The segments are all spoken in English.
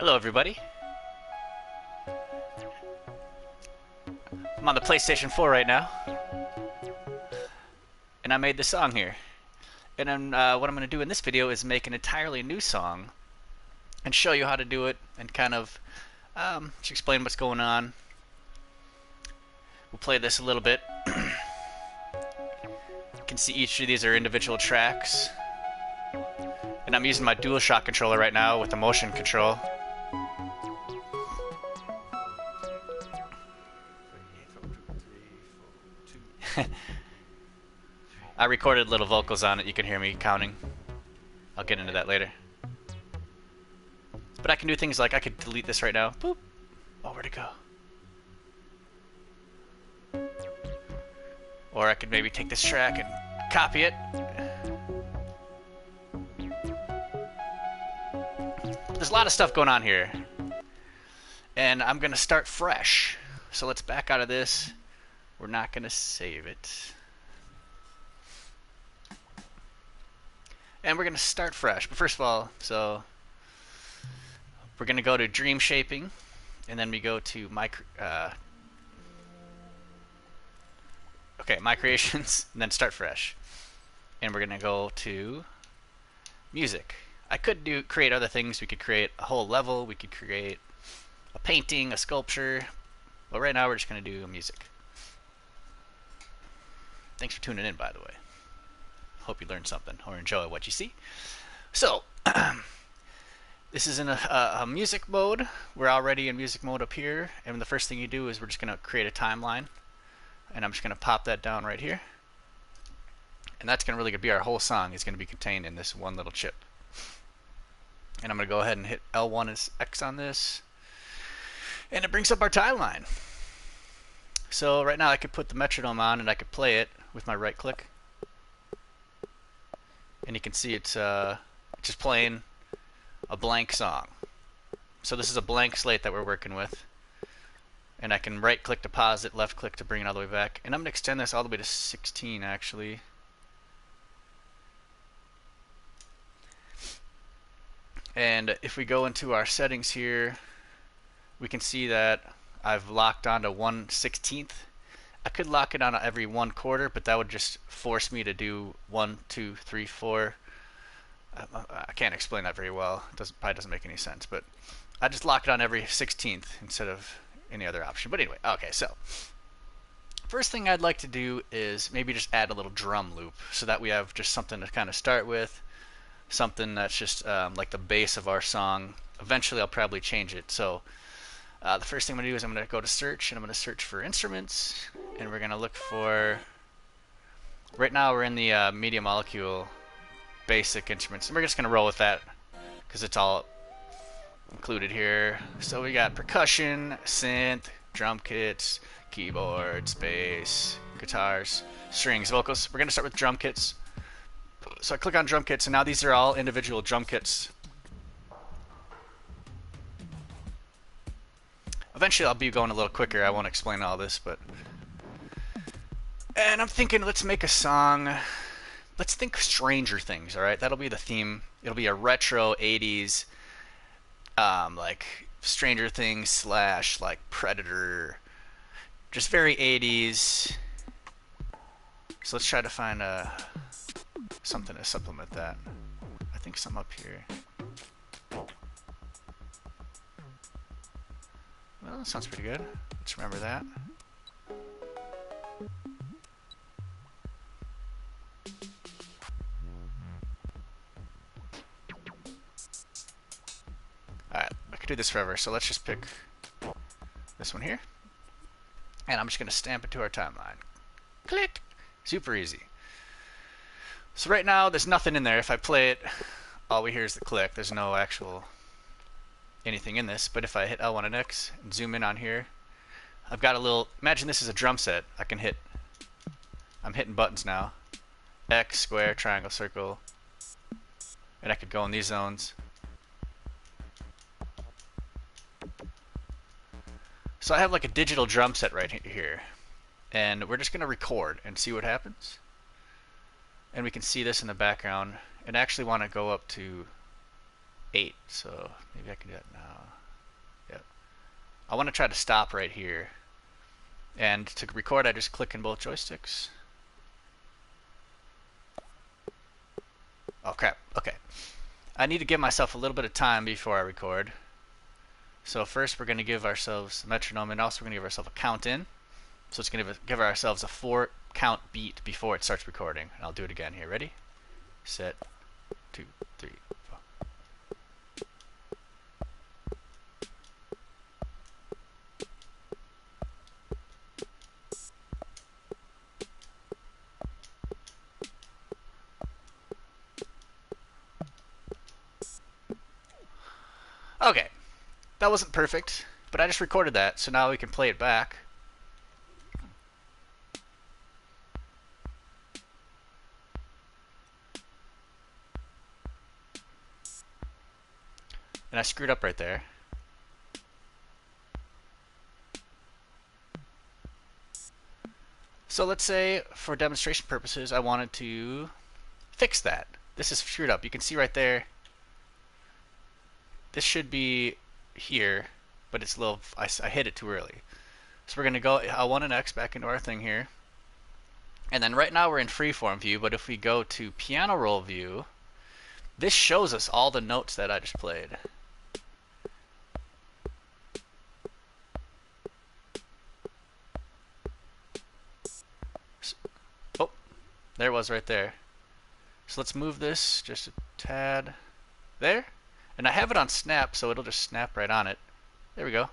Hello, everybody. I'm on the PlayStation 4 right now, and I made this song here. And then what I'm going to do in this video is make an entirely new song and show you how to do it and kind of just explain what's going on. We'll play this a little bit. You can see each of these are individual tracks. And I'm using my DualShock controller right now with the motion control. I recorded little vocals on it, you can hear me counting. I'll get into that later. But I can do things like I could delete this right now. Boop. Oh, where'd it go? Or I could maybe take this track and copy it. There's a lot of stuff going on here. And I'm going to start fresh. So let's back out of this. We're not going to save it. And we're going to start fresh. But first of all, so we're going to go to DreamShaping. And then we go to My Creations. And then start fresh. And we're going to go to Music. I could create other things. We could create a whole level. We could create a painting, a sculpture. But right now we're just going to do music. Thanks for tuning in, by the way. Hope you learned something or enjoy what you see. So, this is in a music mode. We're already in music mode up here. And the first thing you do is we're just going to create a timeline. And I'm just going to pop that down right here. And that's going to really be our whole song is going to be contained in this one little chip. And I'm going to go ahead and hit L1 as X on this. And it brings up our timeline. So right now I could put the metronome on and I could play it with my right click. And you can see it's just playing a blank song. So this is a blank slate that we're working with. And I can right click to pause it, left click to bring it all the way back. And I'm going to extend this all the way to 16 actually. And if we go into our settings here, we can see that I've locked onto 1/16. I could lock it on every 1/4, but that would just force me to do 1, 2, 3, 4. I can't explain that very well. It probably doesn't make any sense, but I just lock it on every 16th instead of any other option. But anyway, okay, so first thing I'd like to do is maybe just add a little drum loop so that we have just something to kind of start with. Something that's just like the base of our song. Eventually I'll probably change it. So the first thing I'm going to do is I'm going to go to search and I'm going to search for instruments and we're going to look for, right now we're in the media molecule basic instruments and we're just going to roll with that because it's all included here. So we got percussion, synth, drum kits, keyboards, bass, guitars, strings, vocals. We're going to start with drum kits. So I click on drum kits and now these are all individual drum kits. Eventually I'll be going a little quicker. I won't explain all this, but and I'm thinking let's make a song. Let's think Stranger Things, all right? That'll be the theme. It'll be a retro 80s like Stranger Things / like Predator. Just very 80s. So let's try to find something to supplement that. I think some up here. Well, that sounds pretty good. Let's remember that. Alright, I could do this forever, so let's just pick this one here. And I'm just going to stamp it to our timeline. Click! Super easy. So right now, there's nothing in there. If I play it, all we hear is the click. There's no actual anything in this. But if I hit L1 and X and zoom in on here, I've got a little, imagine this is a drum set. I'm hitting buttons now. X, square, triangle, circle. And I could go in these zones. So I have like a digital drum set right here. And we're just going to record and see what happens. And we can see this in the background. And I actually want to go up to 8, so maybe I can do that now. I want to try to stop right here. And to record, I just click in both joysticks. Oh crap, okay. I need to give myself a little bit of time before I record. So first we're going to give ourselves a metronome, and also we're going to give ourselves a count in. So it's going to give ourselves a 4 count beat before it starts recording. And I'll do it again here. Ready? Set, 2, 3, 4. Okay, that wasn't perfect, but I just recorded that, so now we can play it back. And I screwed up right there. So let's say, for demonstration purposes, I wanted to fix that. This is screwed up. You can see right there, this should be here, but it's a little, I hit it too early. So we're going to go L1 and X back into our thing here. And then right now we're in freeform view, but if we go to piano roll view, this shows us all the notes that I just played. Oh, there it was right there. So let's move this just a tad there. And I have it on snap, so it'll just snap right on it. There we go.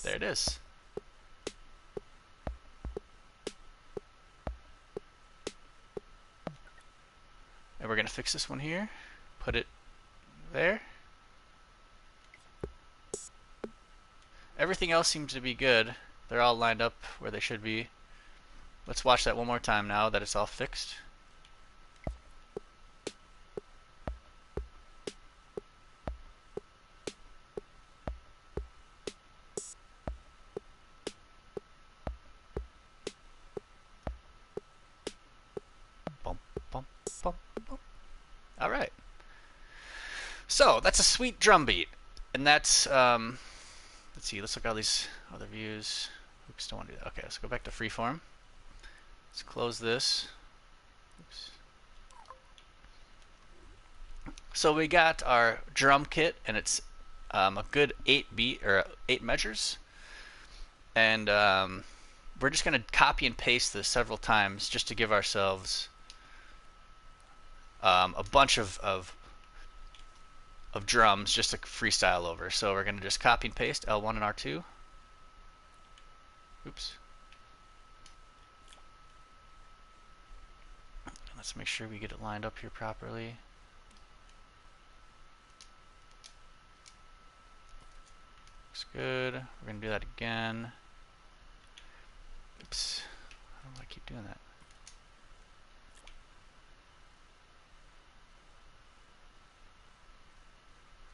There it is. And we're going to fix this one here. Put it there. Everything else seems to be good. They're all lined up where they should be. Let's watch that one more time now that it's all fixed. Bump, bump, bump, bump. All right. So that's a sweet drum beat, and that's let's see. Let's look at all these other views. Oops, don't want to do that. Okay, let's go back to freeform. Let's close this. Oops. So we got our drum kit, and it's a good 8 measures, and we're just going to copy and paste this several times just to give ourselves a bunch of drums just to freestyle over. So we're going to just copy and paste L1 and R2. Oops. Let's make sure we get it lined up here properly. Looks good. We're going to do that again. Oops. How do I keep doing that?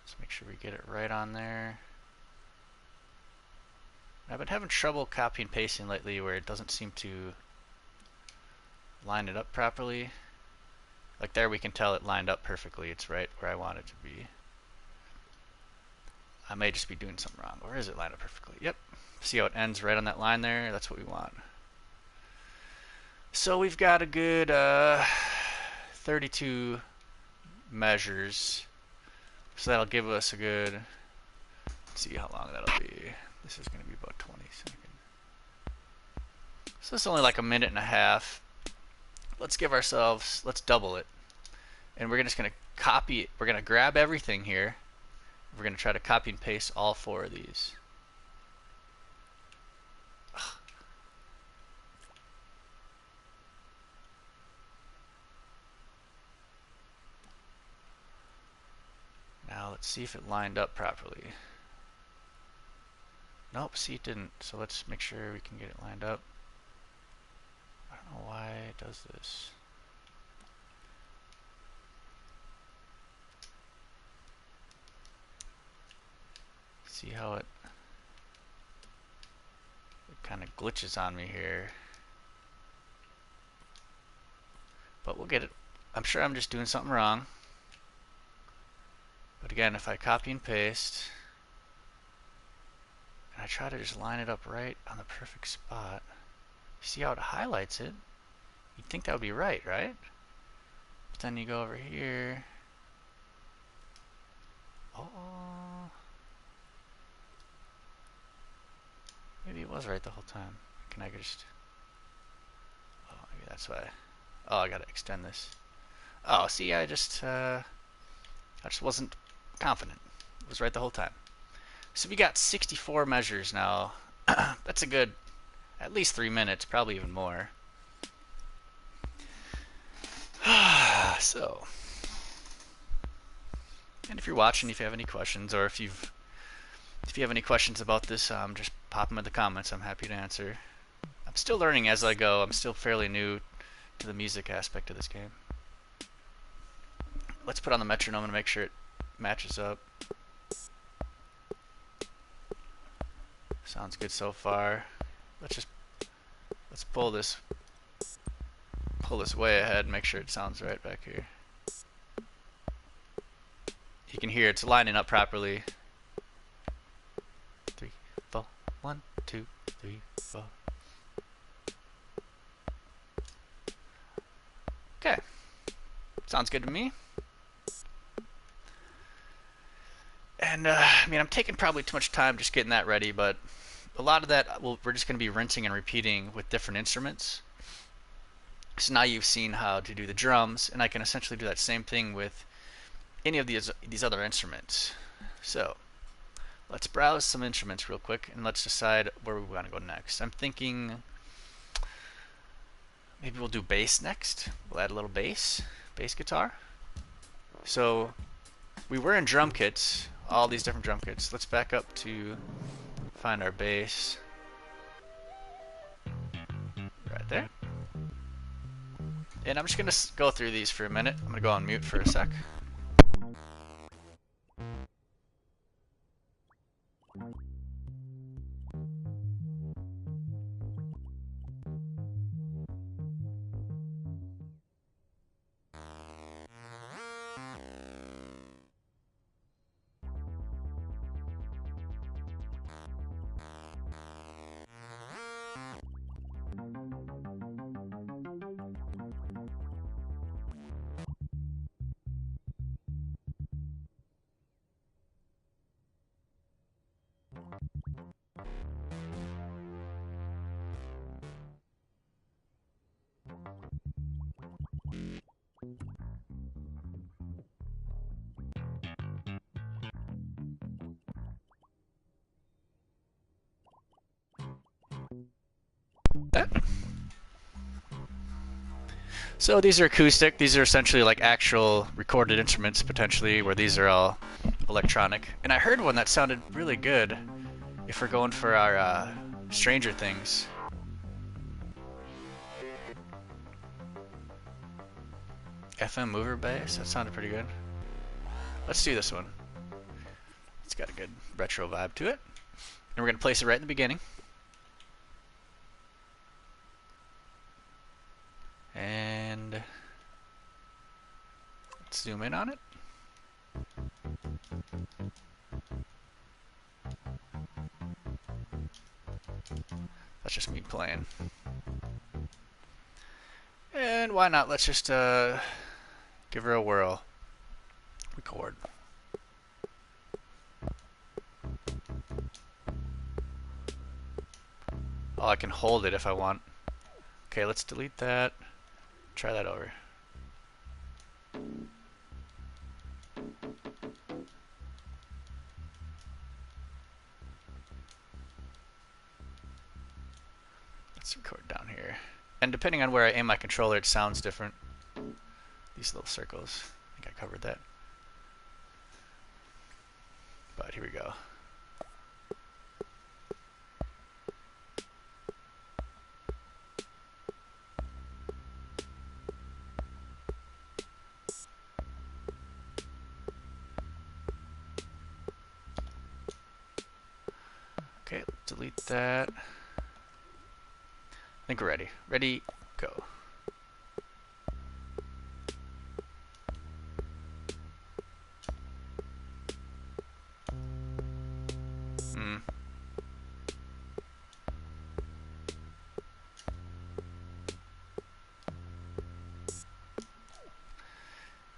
Let's make sure we get it right on there. I've been having trouble copy and pasting lately where it doesn't seem to line it up properly. Like there we can tell it lined up perfectly. It's right where I want it to be. I may just be doing something wrong. Where is it lined up perfectly? Yep. See how it ends right on that line there? That's what we want. So we've got a good 32 measures. So that'll give us a good, let's see how long that'll be. This is going to be about 20 seconds. So it's only like a minute and a half. Let's give ourselves, let's double it. And we're just going to copy it. We're going to grab everything here. We're going to try to copy and paste all 4 of these. Now let's see if it lined up properly. Nope, see it didn't. So let's make sure we can get it lined up. I don't know why it does this. See how it kind of glitches on me here. But we'll get it I'm sure I'm just doing something wrong. But again, if I copy and paste, and I try to just line it up right on the perfect spot, see how it highlights it? You'd think that would be right, right? But then you go over here. Oh, maybe it was right the whole time. Can I just... Oh, maybe that's why. Oh, I gotta extend this. Oh, see, I just wasn't confident. It was right the whole time. So we got 64 measures now. That's a good, at least 3 minutes, probably even more. So, and if you're watching, if you have any questions, or if you have any questions about this, just pop them in the comments. I'm happy to answer. I'm still learning as I go. I'm still fairly new to the music aspect of this game. Let's put on the metronome and make sure it matches up. Sounds good so far. Let's pull this way ahead and make sure it sounds right back here. You can hear it's lining up properly. 3, 4, 1, 2, 3, 4. Okay, sounds good to me. And I mean, I'm taking probably too much time just getting that ready, but a lot of that we're just going to be rinsing and repeating with different instruments. So now you've seen how to do the drums, and I can essentially do that same thing with any of these other instruments. So let's browse some instruments real quick, and let's decide where we want to go next. I'm thinking maybe we'll do bass next. We'll add a little bass guitar. So we were in drum kits, all these different drum kits. Let's back up to find our bass. Right there. And I'm just going to go through these for a minute. I'm going to go on mute for a sec. So these are acoustic. These are essentially like actual recorded instruments, potentially, where these are all electronic. And I heard one that sounded really good if we're going for our Stranger Things. FM mover bass? That sounded pretty good. Let's do this one. It's got a good retro vibe to it. And we're going to place it right in the beginning. And let's zoom in on it. That's just me playing. And why not? Let's just give her a whirl. Record. Oh, I can hold it if I want. Okay, let's delete that. Try that over. Let's record down here. And depending on where I aim my controller, it sounds different. These little circles. I think I covered that. But here we go. Okay, delete that. I think we're ready. Ready, go.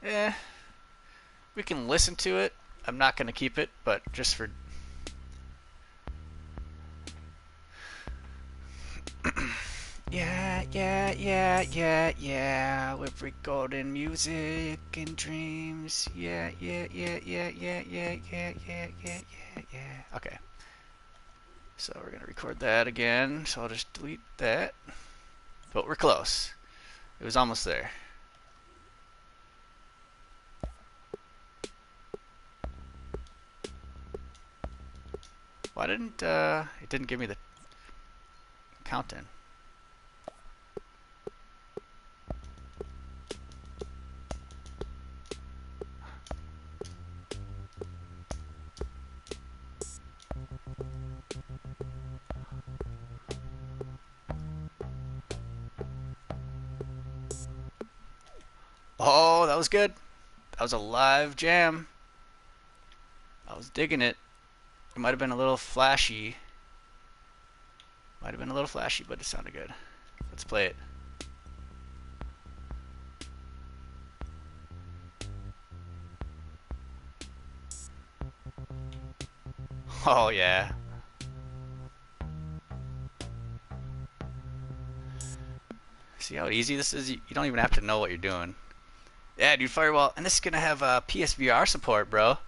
Eh, we can listen to it. I'm not going to keep it, but just for... Yeah, yeah, yeah, yeah, yeah. We're recording music and dreams. Yeah, yeah, yeah, yeah, yeah, yeah, yeah, yeah, yeah, yeah, yeah. Okay. So we're going to record that again. So I'll just delete that. But we're close. It was almost there. Why didn't it didn't give me the count-in? Oh, that was good. That was a live jam. I was digging it. It might have been a little flashy. Might have been a little flashy, but it sounded good. Let's play it. Oh yeah. See how easy this is? You don't even have to know what you're doing. Yeah, dude, Firewall. And this is going to have PSVR support, bro.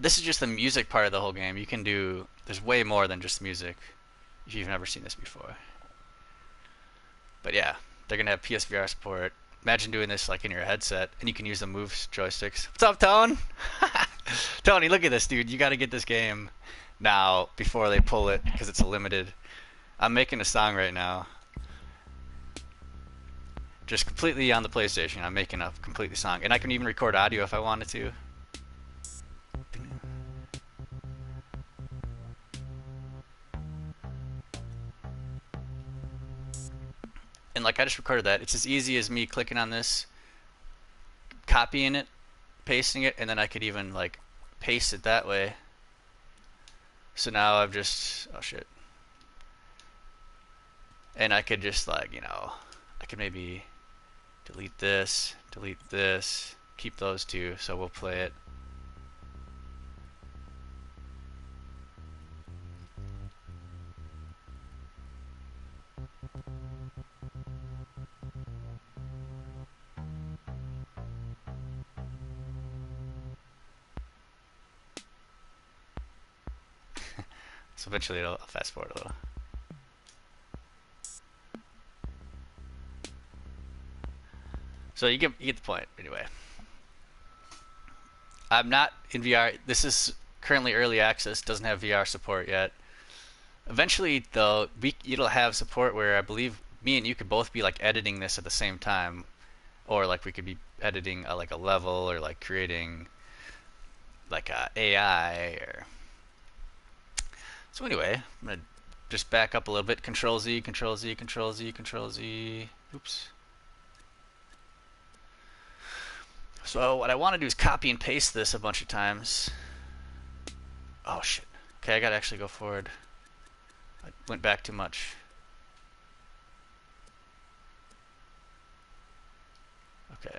This is just the music part of the whole game. You can do... There's way more than just music, if you've never seen this before. But yeah, they're going to have PSVR support. Imagine doing this like in your headset, and you can use the move joysticks. What's up, Tone? Tony, look at this, dude. You got to get this game now before they pull it, because it's a limited. I'm making a song right now. Just completely on the PlayStation. I'm making a completely song. And I can even record audio if I wanted to. And like I just recorded that. It's as easy as me clicking on this, copying it, pasting it, and then I could even like paste it that way. So now I've just... Oh shit. And I could just like, you know, I could maybe delete this, keep those two, so we'll play it. So eventually I'll fast forward a little. So you get the point anyway. I'm not in VR. This is currently early access. Doesn't have VR support yet. Eventually, though, it'll have support where I believe me and you could both be like editing this at the same time, or like we could be editing like a level or like creating like a AI. Or so anyway, I'm gonna just back up a little bit. Control Z, Control Z, Control Z, Control Z. Oops. So what I want to do is copy and paste this a bunch of times. Oh shit. Okay, I gotta actually go forward. I went back too much. Okay.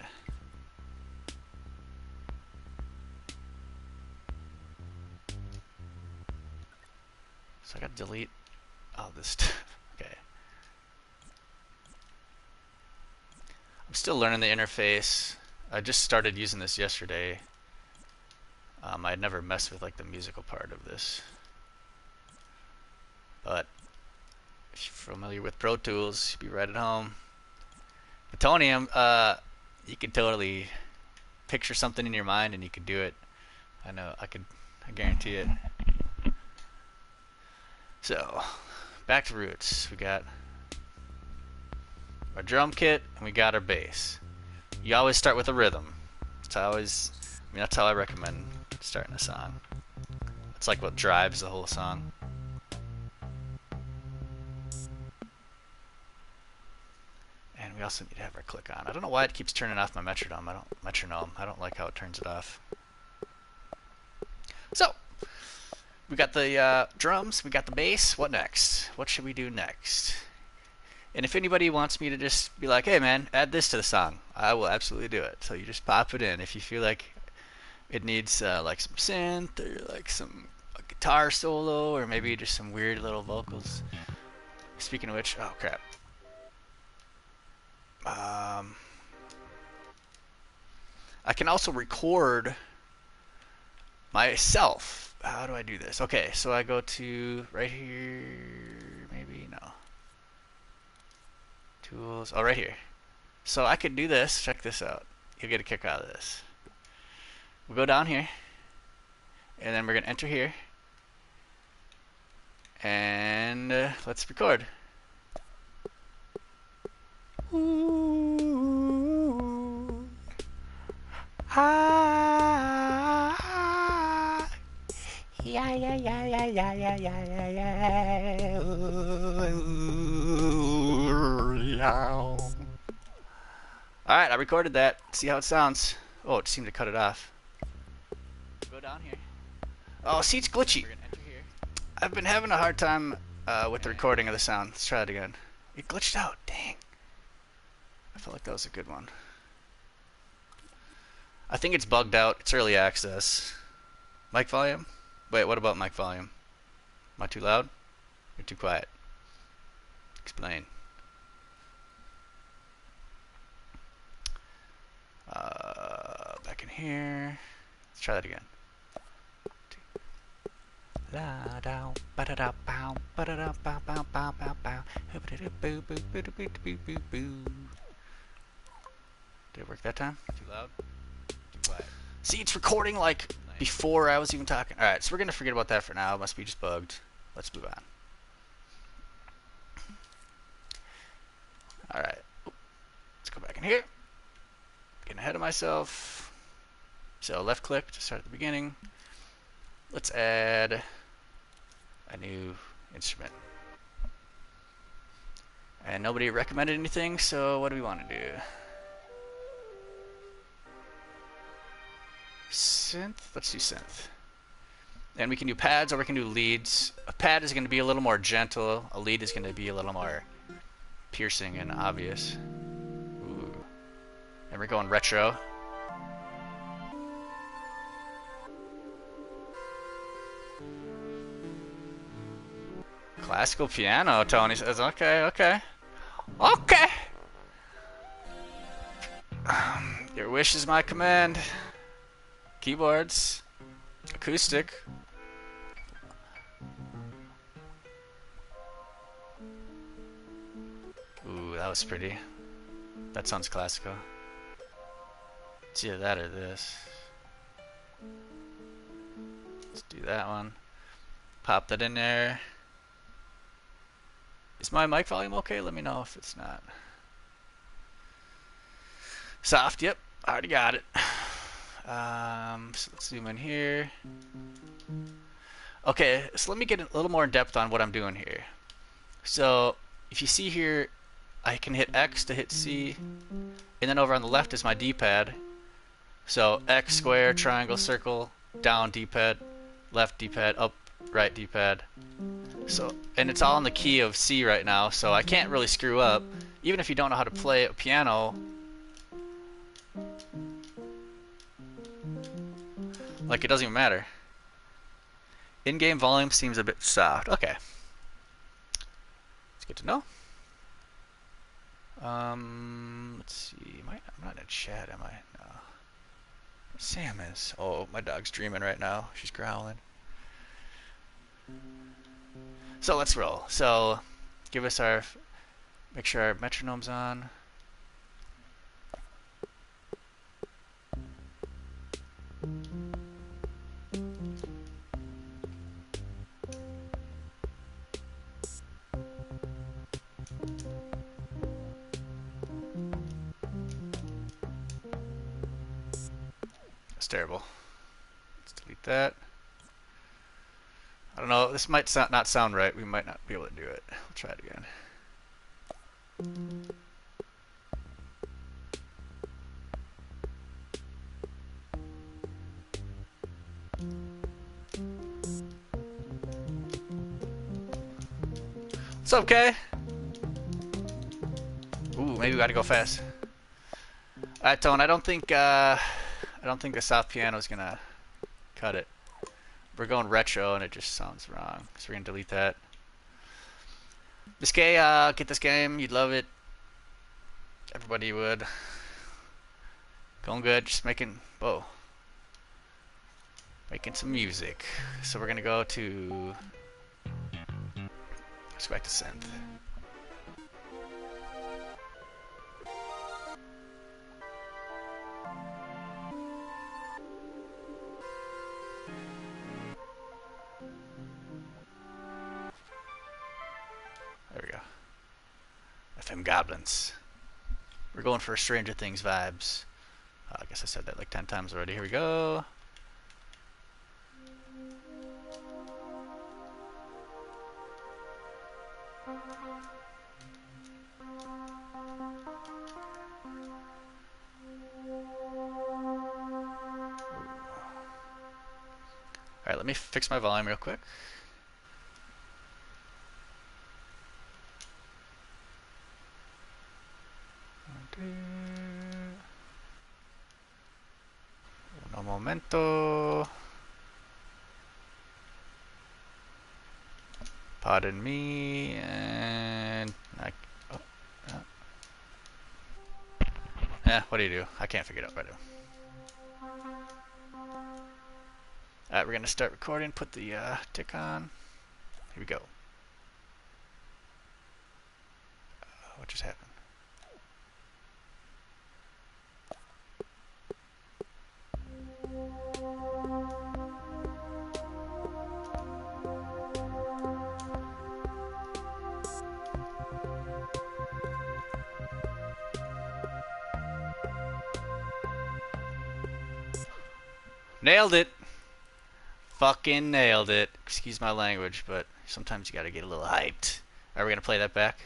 So I gotta delete all this stuff. Okay. I'm still learning the interface. I just started using this yesterday. I'd never messed with like the musical part of this. But if you're familiar with Pro Tools, you'll be right at home. But Tony, you could totally picture something in your mind and you could do it. I know, I guarantee it. So, back to roots. We got our drum kit and we got our bass. You always start with a rhythm. That's how I recommend starting a song. It's like what drives the whole song. And we also need to have our click on. I don't know why it keeps turning off my metronome. I don't like how it turns it off. So, we got the drums, we got the bass. What next? What should we do next? And if anybody wants me to just be like, hey man, add this to the song, I will absolutely do it. So you just pop it in. If you feel like it needs like some synth or like some guitar solo or maybe just some weird little vocals. Speaking of which, oh crap. I can also record myself. How do I do this? Okay, so I go to right here, maybe, no. Tools, oh, right here. So I could do this, check this out. You'll get a kick out of this. We'll go down here, and then we're gonna enter here, and let's record. Ooh. Ah. Yeah, yeah, yeah, yeah, yeah, yeah, yeah, yeah, yeah. Alright, I recorded that. See how it sounds. Oh, it seemed to cut it off. Go down here. Oh, see, it's glitchy. I've been having a hard time with the recording of the sound. Let's try it again. It glitched out. Dang. I felt like that was a good one. I think it's bugged out. It's early access. Mic volume? Wait, what about mic volume? Am I too loud? You're too quiet. Explain. Back in here. Let's try that again. La down, ba da da bow, ba da da bow, bow, bow, bow, bow, boo, boo, boo, boo, boo, boo, boo. Did it work that time? Too loud? Too quiet. See, it's recording like before I was even talking. All right, so we're gonna forget about that for now. It must be just bugged. Let's move on. All right, let's go back in here. Getting ahead of myself. So left click to start at the beginning. Let's add a new instrument. And nobody recommended anything, so what do we want to do? Synth? Let's do synth. And we can do pads or we can do leads. A pad is going to be a little more gentle. A lead is going to be a little more piercing and obvious. Ooh. And we're going retro. Classical piano, Tony says. Okay, okay. Okay! Your wish is my command. Keyboards. Acoustic. Ooh, that was pretty. That sounds classical. It's either that or this. Let's do that one. Pop that in there. Is my mic volume okay? Let me know if it's not. Soft, yep. Already got it. So let's zoom in here. Okay, so let me get a little more in depth on what I'm doing here. So if you see here, I can hit X to hit C, and then over on the left is my D-pad. So X, square, triangle, circle, down D-pad, left D-pad, up, right D-pad. So, and it's all in the key of C right now, so I can't really screw up. Even if you don't know how to play a piano, like, it doesn't even matter. In-game volume seems a bit soft. Okay. It's good to know. Let's see. I'm not in a chat, am I? No. Sam is. Oh, my dog's dreaming right now. She's growling. So let's roll. So give us our, make sure our metronome's on. That's terrible. Let's delete that. I don't know, this might not sound right. We might not be able to do it. We'll try it again. It's okay. maybe we gotta go fast. Alright, Tone, I don't think the soft piano is gonna cut it. We're going retro and it just sounds wrong, so we're gonna delete that. This game, get this game, you'd love it. Everybody would. Going good, just making some music. So we're gonna go to, let's go back to synth. There we go. FM Goblins. We're going for Stranger Things vibes. I guess I said that like 10 times already. Here we go. Alright, let me fix my volume real quick. Un momento. Pardon me, and what do you do? I can't figure it out right now. Alright, we're gonna start recording, put the tick on. Here we go. What just happened? Nailed it! Fucking nailed it. Excuse my language, but sometimes you gotta get a little hyped. Are we gonna play that back?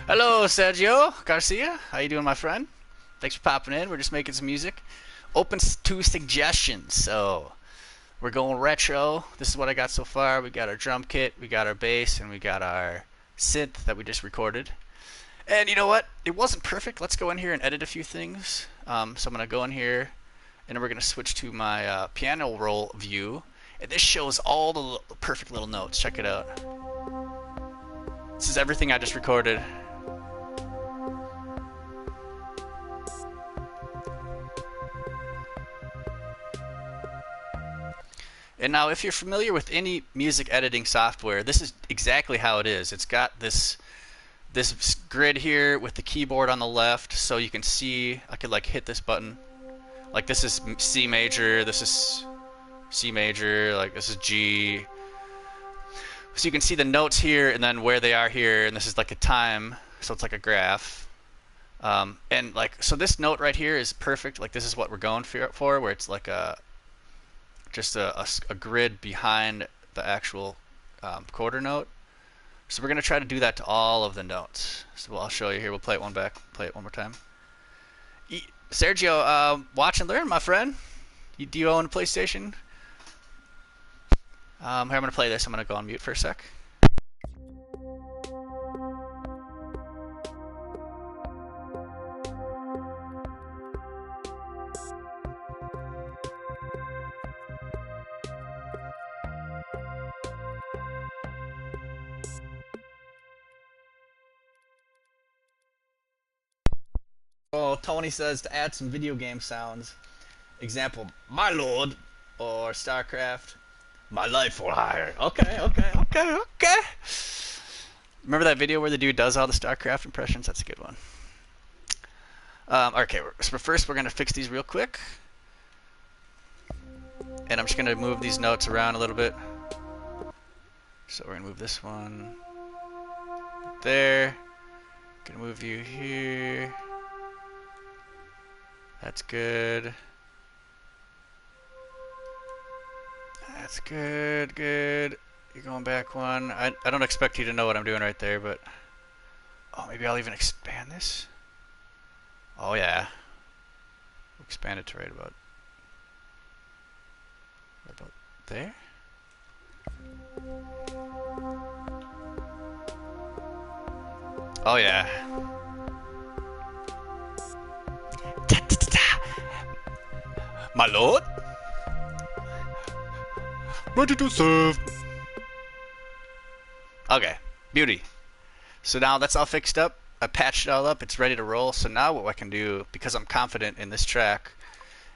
Hello, Sergio Garcia. How you doing, my friend? Thanks for popping in. We're just making some music. Open to suggestions. So we're going retro. This is what I got so far. We got our drum kit, we got our bass, and we got our synth that we just recorded. And you know what? It wasn't perfect. Let's go in here and edit a few things. So I'm going to go in here, and then we're going to switch to my piano roll view. And this shows all the perfect little notes. Check it out. This is everything I just recorded. And now, if you're familiar with any music editing software, this is exactly how it is. It's got this grid here with the keyboard on the left, so you can see. I could like hit this button, like this is C major, this is C major, like this is G. So you can see the notes here, and then where they are here, and this is like a time, so it's like a graph. And like, so this note right here is perfect. Like this is what we're going for, where it's like just a grid behind the actual quarter note. So we're going to try to do that to all of the notes. So I'll show you here. We'll play it one more time. Sergio, watch and learn, my friend. Do you own a PlayStation? Here, I'm going to play this. I'm going to go on mute for a sec. Oh, Tony says to add some video game sounds. Example, my lord, or StarCraft, my life for hire. Okay. Remember that video where the dude does all the StarCraft impressions? That's a good one. Okay, so first we're going to fix these real quick. And I'm just going to move these notes around a little bit. So we're going to move this one there. Going to move you here. That's good. That's good. You're going back one. I don't expect you to know what I'm doing right there, but... Oh, maybe I'll even expand this. Oh yeah. Expand it to right about there. Oh yeah. My lord? Ready to serve. Okay, beauty. So now that's all fixed up. I patched it all up. It's ready to roll. So now what I can do, because I'm confident in this track,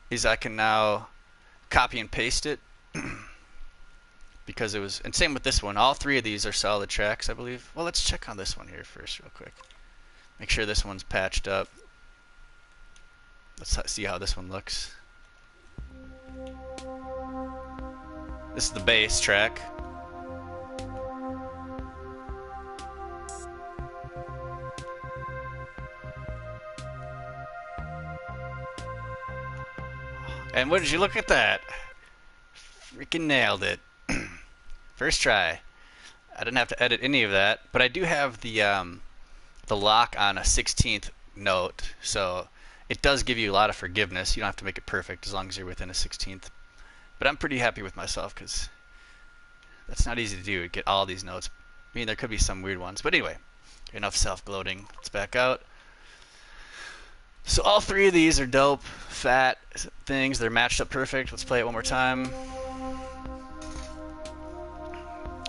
is I can now copy and paste it. Because it was, and same with this one. All three of these are solid tracks, I believe. Well, let's check on this one here first, real quick. Make sure this one's patched up. Let's see how this one looks. This is the bass track. And what did you look at that? Freaking nailed it. First try. I didn't have to edit any of that, but I do have the lock on a 16th note, so it does give you a lot of forgiveness. You don't have to make it perfect as long as you're within a 16th. But I'm pretty happy with myself because that's not easy to do, get all these notes. I mean, there could be some weird ones, but anyway, enough self-gloating. Let's back out. So all three of these are dope, fat things. They're matched up perfect. Let's play it one more time.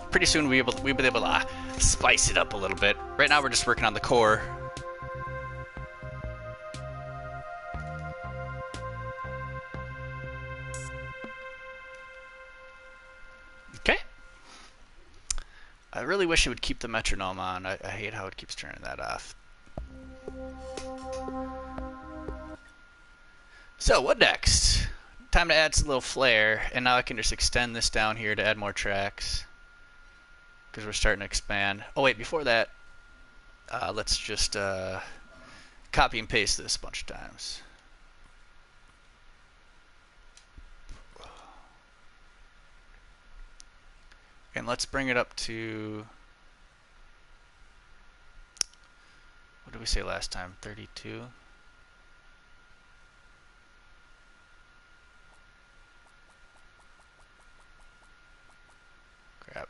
Pretty soon we'll be able to spice it up a little bit. Right now we're just working on the core. Okay. I really wish it would keep the metronome on. I hate how it keeps turning that off. So what next? Time to add some little flair, and now I can just extend this down here to add more tracks because we're starting to expand. Oh wait, before that, let's just copy and paste this a bunch of times. And let's bring it up to, what did we say last time? 32. Crap.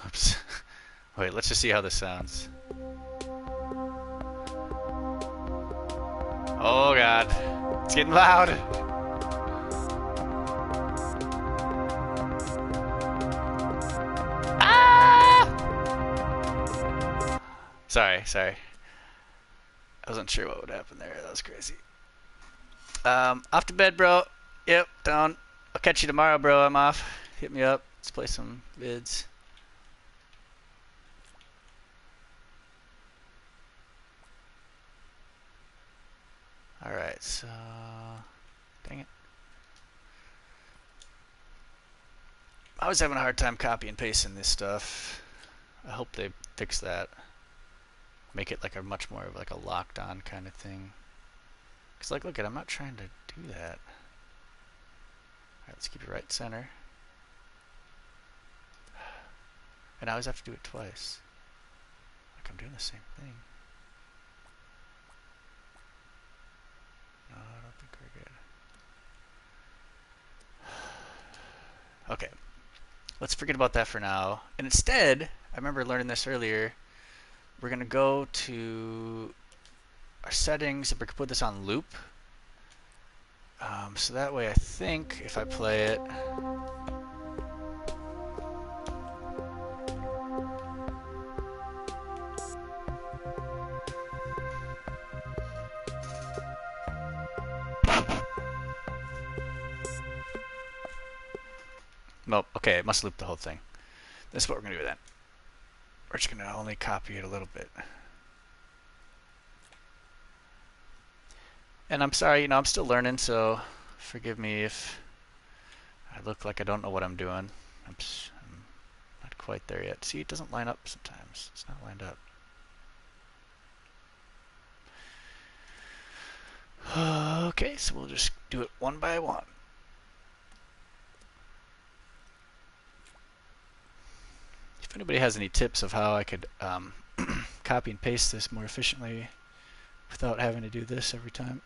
Oops. Wait, let's just see how this sounds. Oh god, it's getting loud. Ah! Sorry. I wasn't sure what would happen there. That was crazy. Off to bed, bro. Yep, down. I'll catch you tomorrow, bro. I'm off. Hit me up. Let's play some vids. Alright, so... Dang it. I was having a hard time copy and pasting this stuff. I hope they fix that. Make it like a much more of like a locked on kind of thing. Because like, look at, I'm not trying to do that. Alright, let's keep it right center. And I always have to do it twice. Like I'm doing the same thing. No, I don't think we're good. Okay. Let's forget about that for now. And instead, I remember learning this earlier, we're going to go to our settings and we can put this on loop. So that way I think if I play it... Nope, okay, it must loop the whole thing. This is what we're going to do with that. We're just going to only copy it a little bit. And I'm sorry, you know, I'm still learning, so forgive me if I look like I don't know what I'm doing. I'm not quite there yet. See, it doesn't line up sometimes. It's not lined up. Okay, so we'll just do it one by one. If If anybody has any tips of how I could copy and paste this more efficiently without having to do this every time.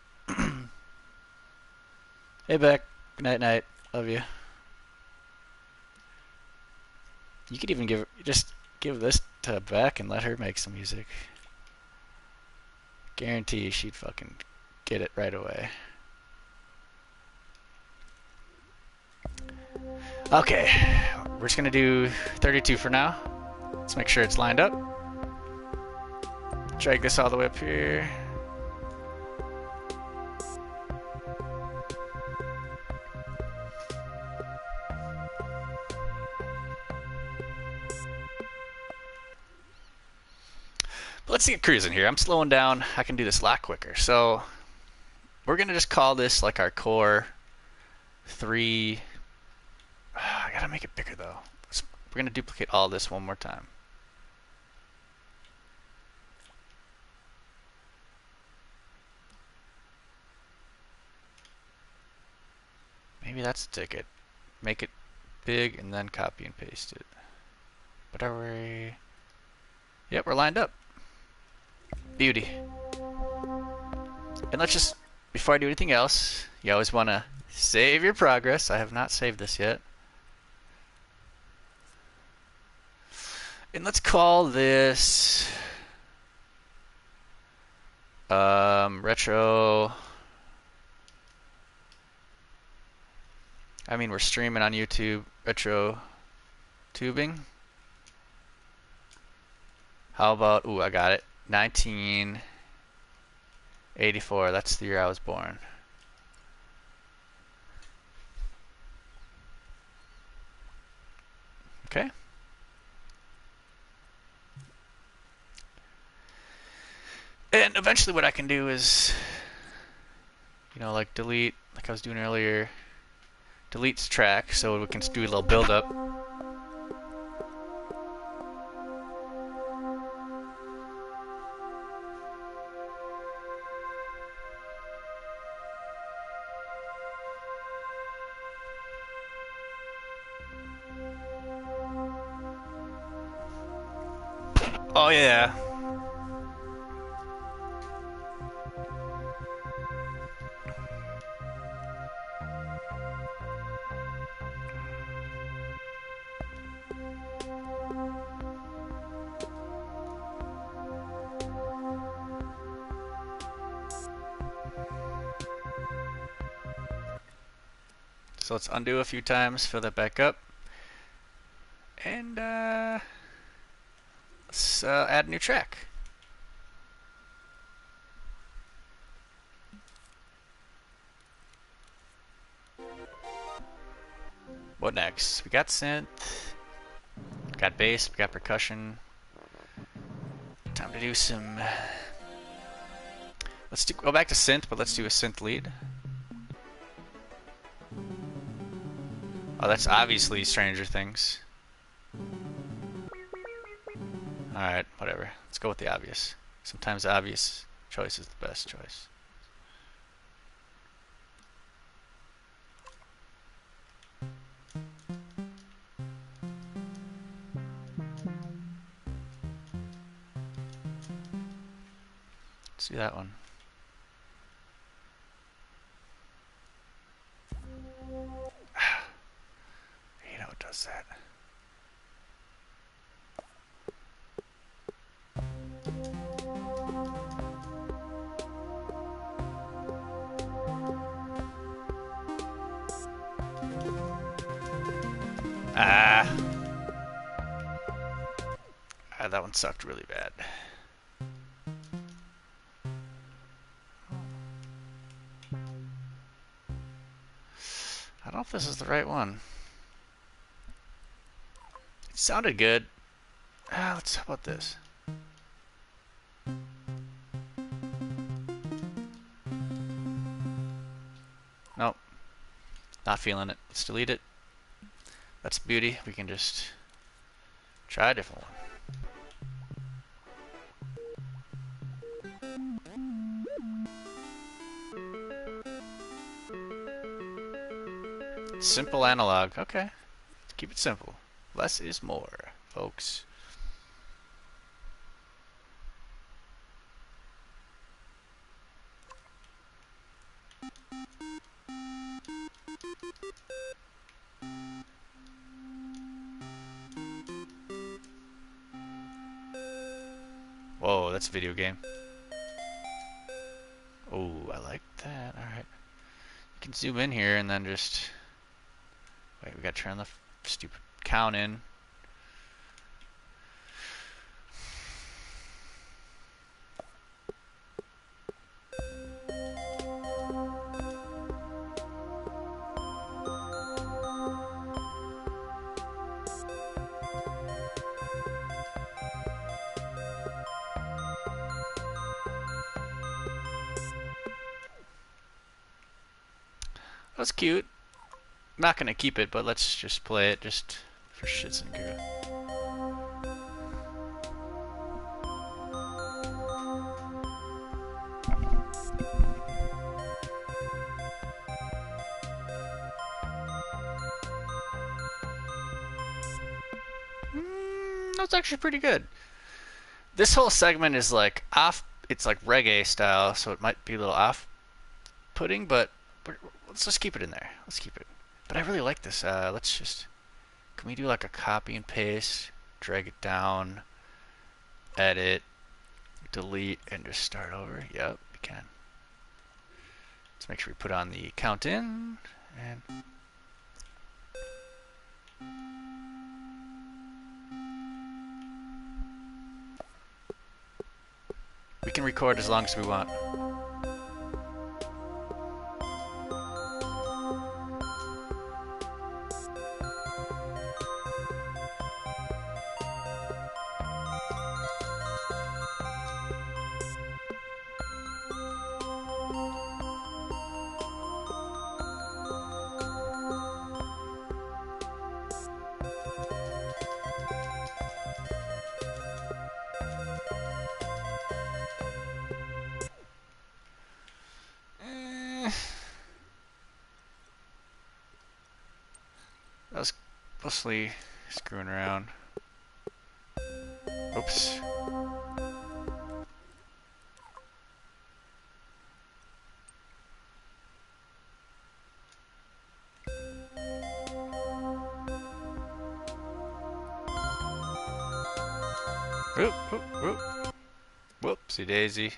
Hey, Beck. Good night, night. Love you. You could even just give this to Beck and let her make some music. Guarantee she'd fucking get it right away. Okay, we're just gonna do 32 for now. Let's make sure it's lined up. Drag this all the way up here. But let's get cruising here. I'm slowing down. I can do this a lot quicker. So we're gonna just call this like our core 3. I gotta make it bigger though. We're gonna duplicate all this one more time. Maybe that's the ticket. Make it big and then copy and paste it. But are we... Yep, we're lined up. Beauty. And let's just, before I do anything else, you always want to save your progress. I have not saved this yet. And let's call this retro. I mean, we're streaming on YouTube. Retro tubing. How about, ooh, I got it. 1984. That's the year I was born. Okay. And eventually what I can do is, you know, like delete, like I was doing earlier, deletes track so we can do a little build up. Oh yeah. So let's undo a few times, fill that back up, and let's add a new track. What next? We got synth, got bass, we got percussion. Time to do some. Go back to synth, but let's do a synth lead. Oh, that's obviously Stranger Things. Alright, whatever. Let's go with the obvious. Sometimes the obvious choice is the best choice. Let's do that one. You know it does that. That one sucked really bad. I don't know if this is the right one. It sounded good. Let's how about this? Nope. Not feeling it. Let's delete it. That's beauty. We can just try a different one. Simple analog. Okay. Keep it simple. Less is more. folks. Whoa, that's a video game. Oh, I like that. Alright. You can zoom in here and then just... Wait, we gotta turn the stupid count in. That's cute. I'm not gonna keep it, but let's just play it just for shits and giggles. That's actually pretty good. This whole segment is like off. It's like reggae style, so it might be a little off-putting, but let's just keep it in there. Let's keep it. But I really like this. Let's just. Can we do like a copy and paste, drag it down, edit, delete, and just start over? Yep, we can. Let's make sure we put on the count in and. We can record as long as we want. That was mostly screwing around. Oops. Whoop, whoop, whoop. Whoopsie daisy.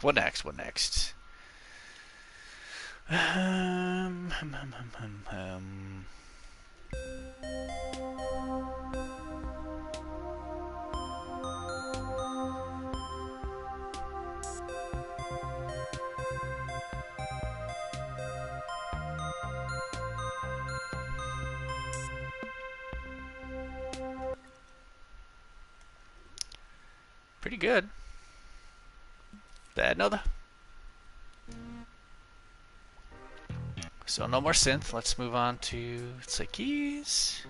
What next? What next? Pretty good. Bad another. So no more synth. Let's move on to, let's say, keys.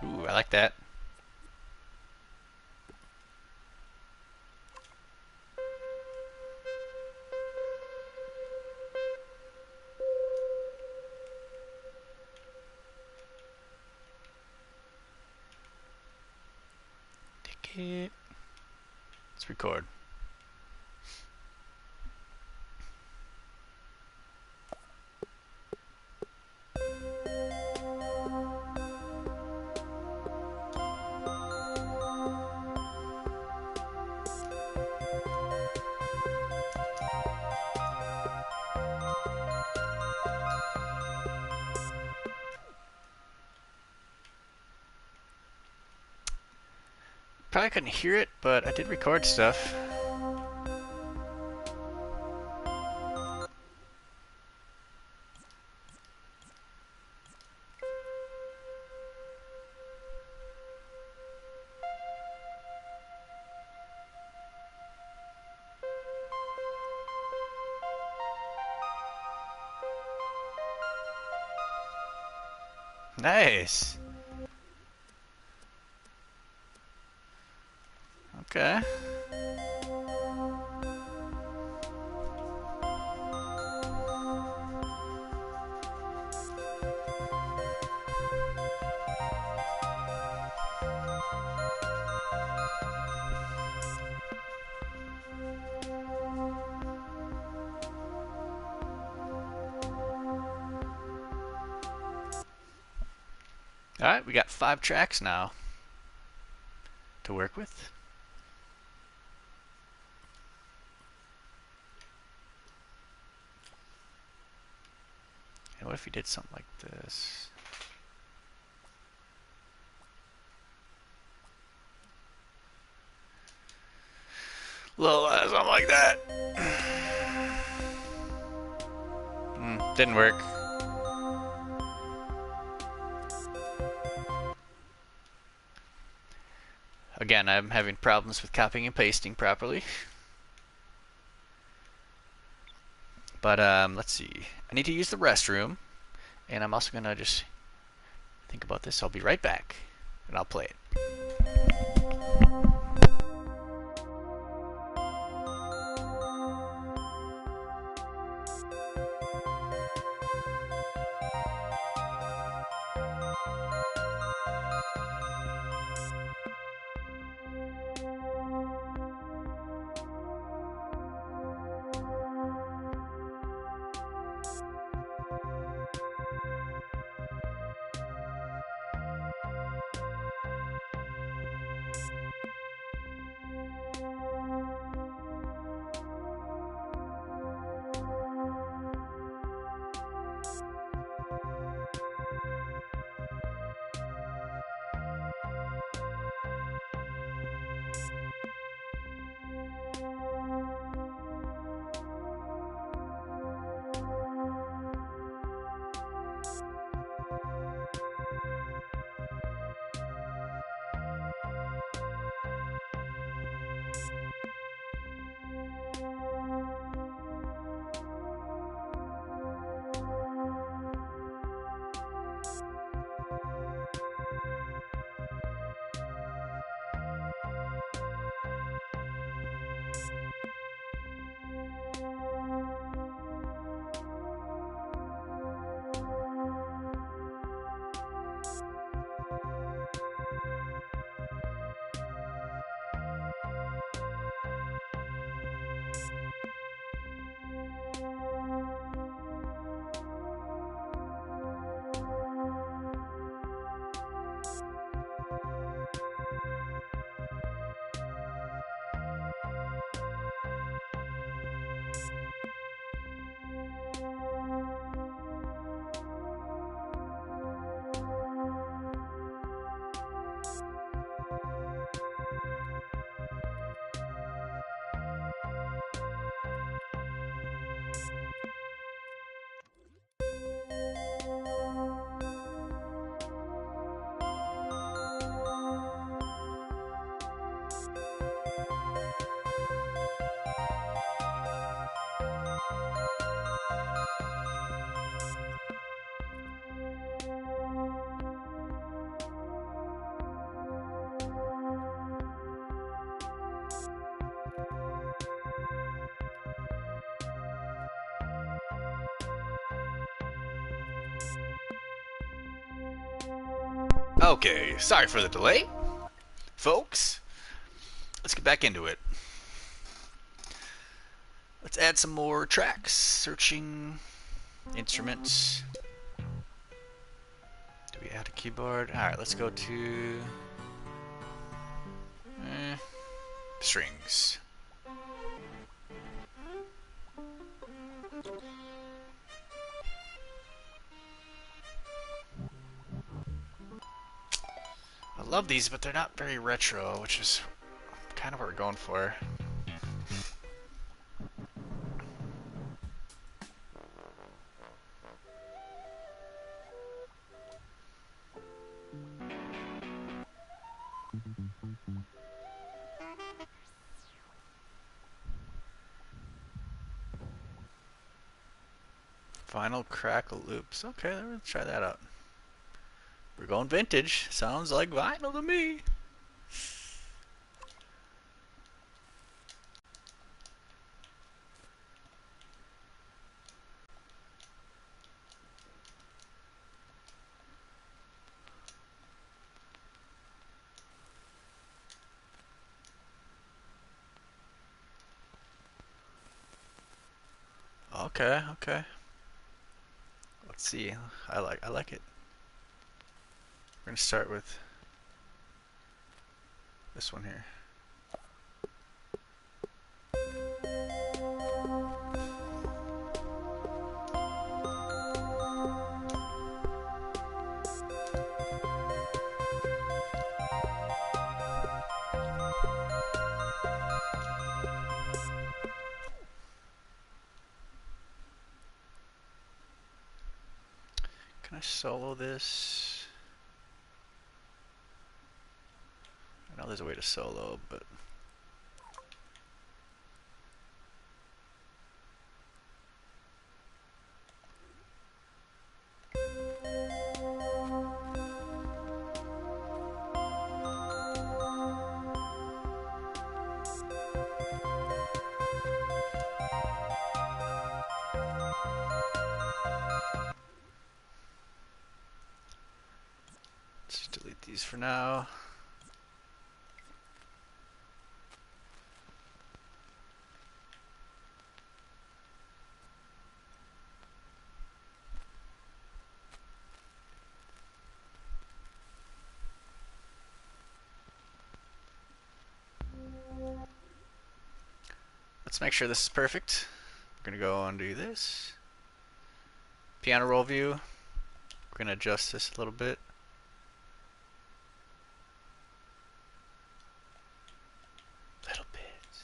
Ooh, I like that. Ticket. Let's record. Probably couldn't hear it, but I did record stuff. Nice. Okay. Alright, we got 5 tracks now to work with. And what if we did something like this? Little something like that. Didn't work. Again, I'm having problems with copying and pasting properly. But let's see. I need to use the restroom, and I'm also gonna just think about this. I'll be right back, and I'll play it. Okay, sorry for the delay, folks. Let's get back into it. Let's add some more tracks. Searching instruments. Do we add a keyboard? Alright, let's go to strings. I love these, but they're not very retro, which is kind of what we're going for. Final crackle loops. Okay, let's try that out. We're going vintage. Sounds like vinyl to me. Okay, okay. Let's see. I like it. We're gonna start with this one here. Can I solo this? I know there's a way to solo, but let's just delete these for now. Let's make sure this is perfect. We're gonna go and do this. Piano roll view. We're gonna adjust this a little bit. Little bits.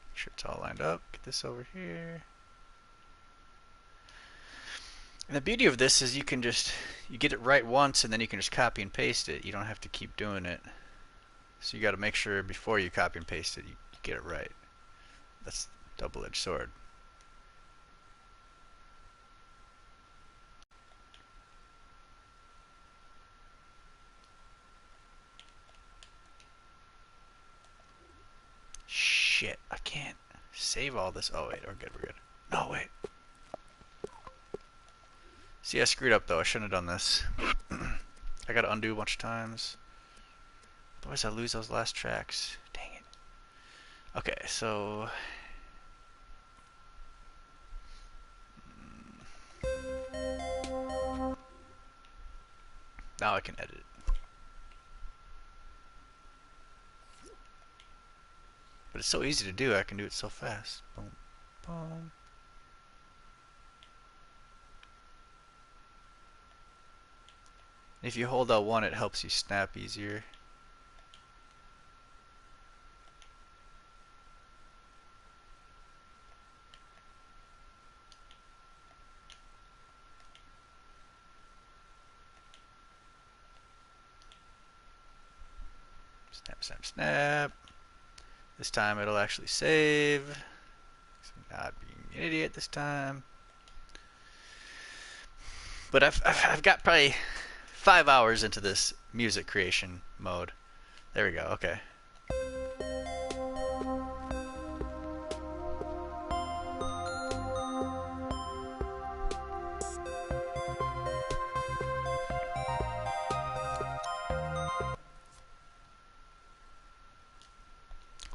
Make sure it's all lined up. Get this over here. And the beauty of this is you get it right once and then you can just copy and paste it. You don't have to keep doing it. So you got to make sure before you copy and paste it, you get it right. That's a double-edged sword. Shit, I can't save all this. Oh wait, we're good, we're good. No, wait. See, I screwed up though. I shouldn't have done this. I gotta undo a bunch of times. Otherwise I lose those last tracks. Dang it. Okay, so... now I can edit it. But it's so easy to do, I can do it so fast. Boom, boom. If you hold L1, it helps you snap easier. Snap, snap, snap. This time it'll actually save. I'm not being an idiot this time. But I've got probably 5 hours into this music creation mode. There we go, okay.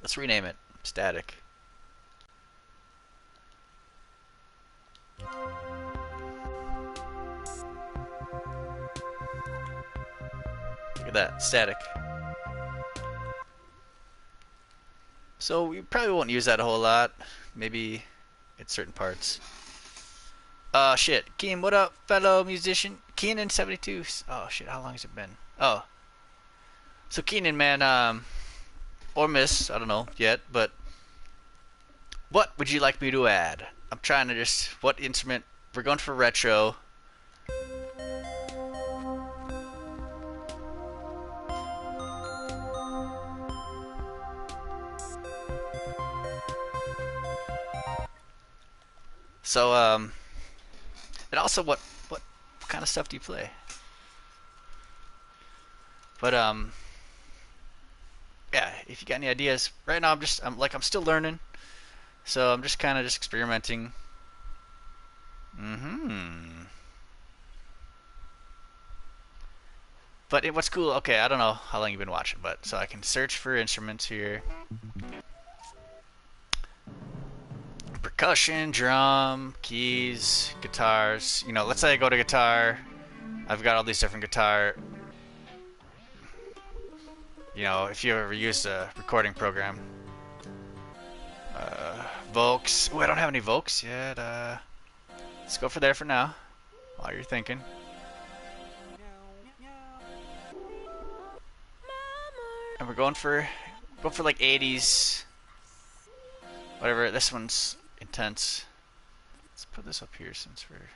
Let's rename it Static. Look at that, Static. So we probably won't use that a whole lot. Maybe at certain parts. Shit. Keen, what up, fellow musician? Keenan 72. Oh shit, how long has it been? Oh. So Keenan, man, or Miss, I don't know yet, but what would you like me to add? I'm trying to just, what instrument? We're going for retro. So, and also, what kind of stuff do you play? But yeah, if you got any ideas, right now I'm still learning, so I'm just kind of just experimenting. Mm-hmm. But what's cool? Okay, I don't know how long you've been watching, but so I can search for instruments here. Percussion, drum, keys, guitars. You know, let's say I go to guitar. I've got all these different guitar. You know, if you ever used a recording program. Vocals. Oh, I don't have any vocals yet. Let's go for there for now. While you're thinking. And we're going for like 80s. Whatever. This one's intense. Let's put this up here since we're.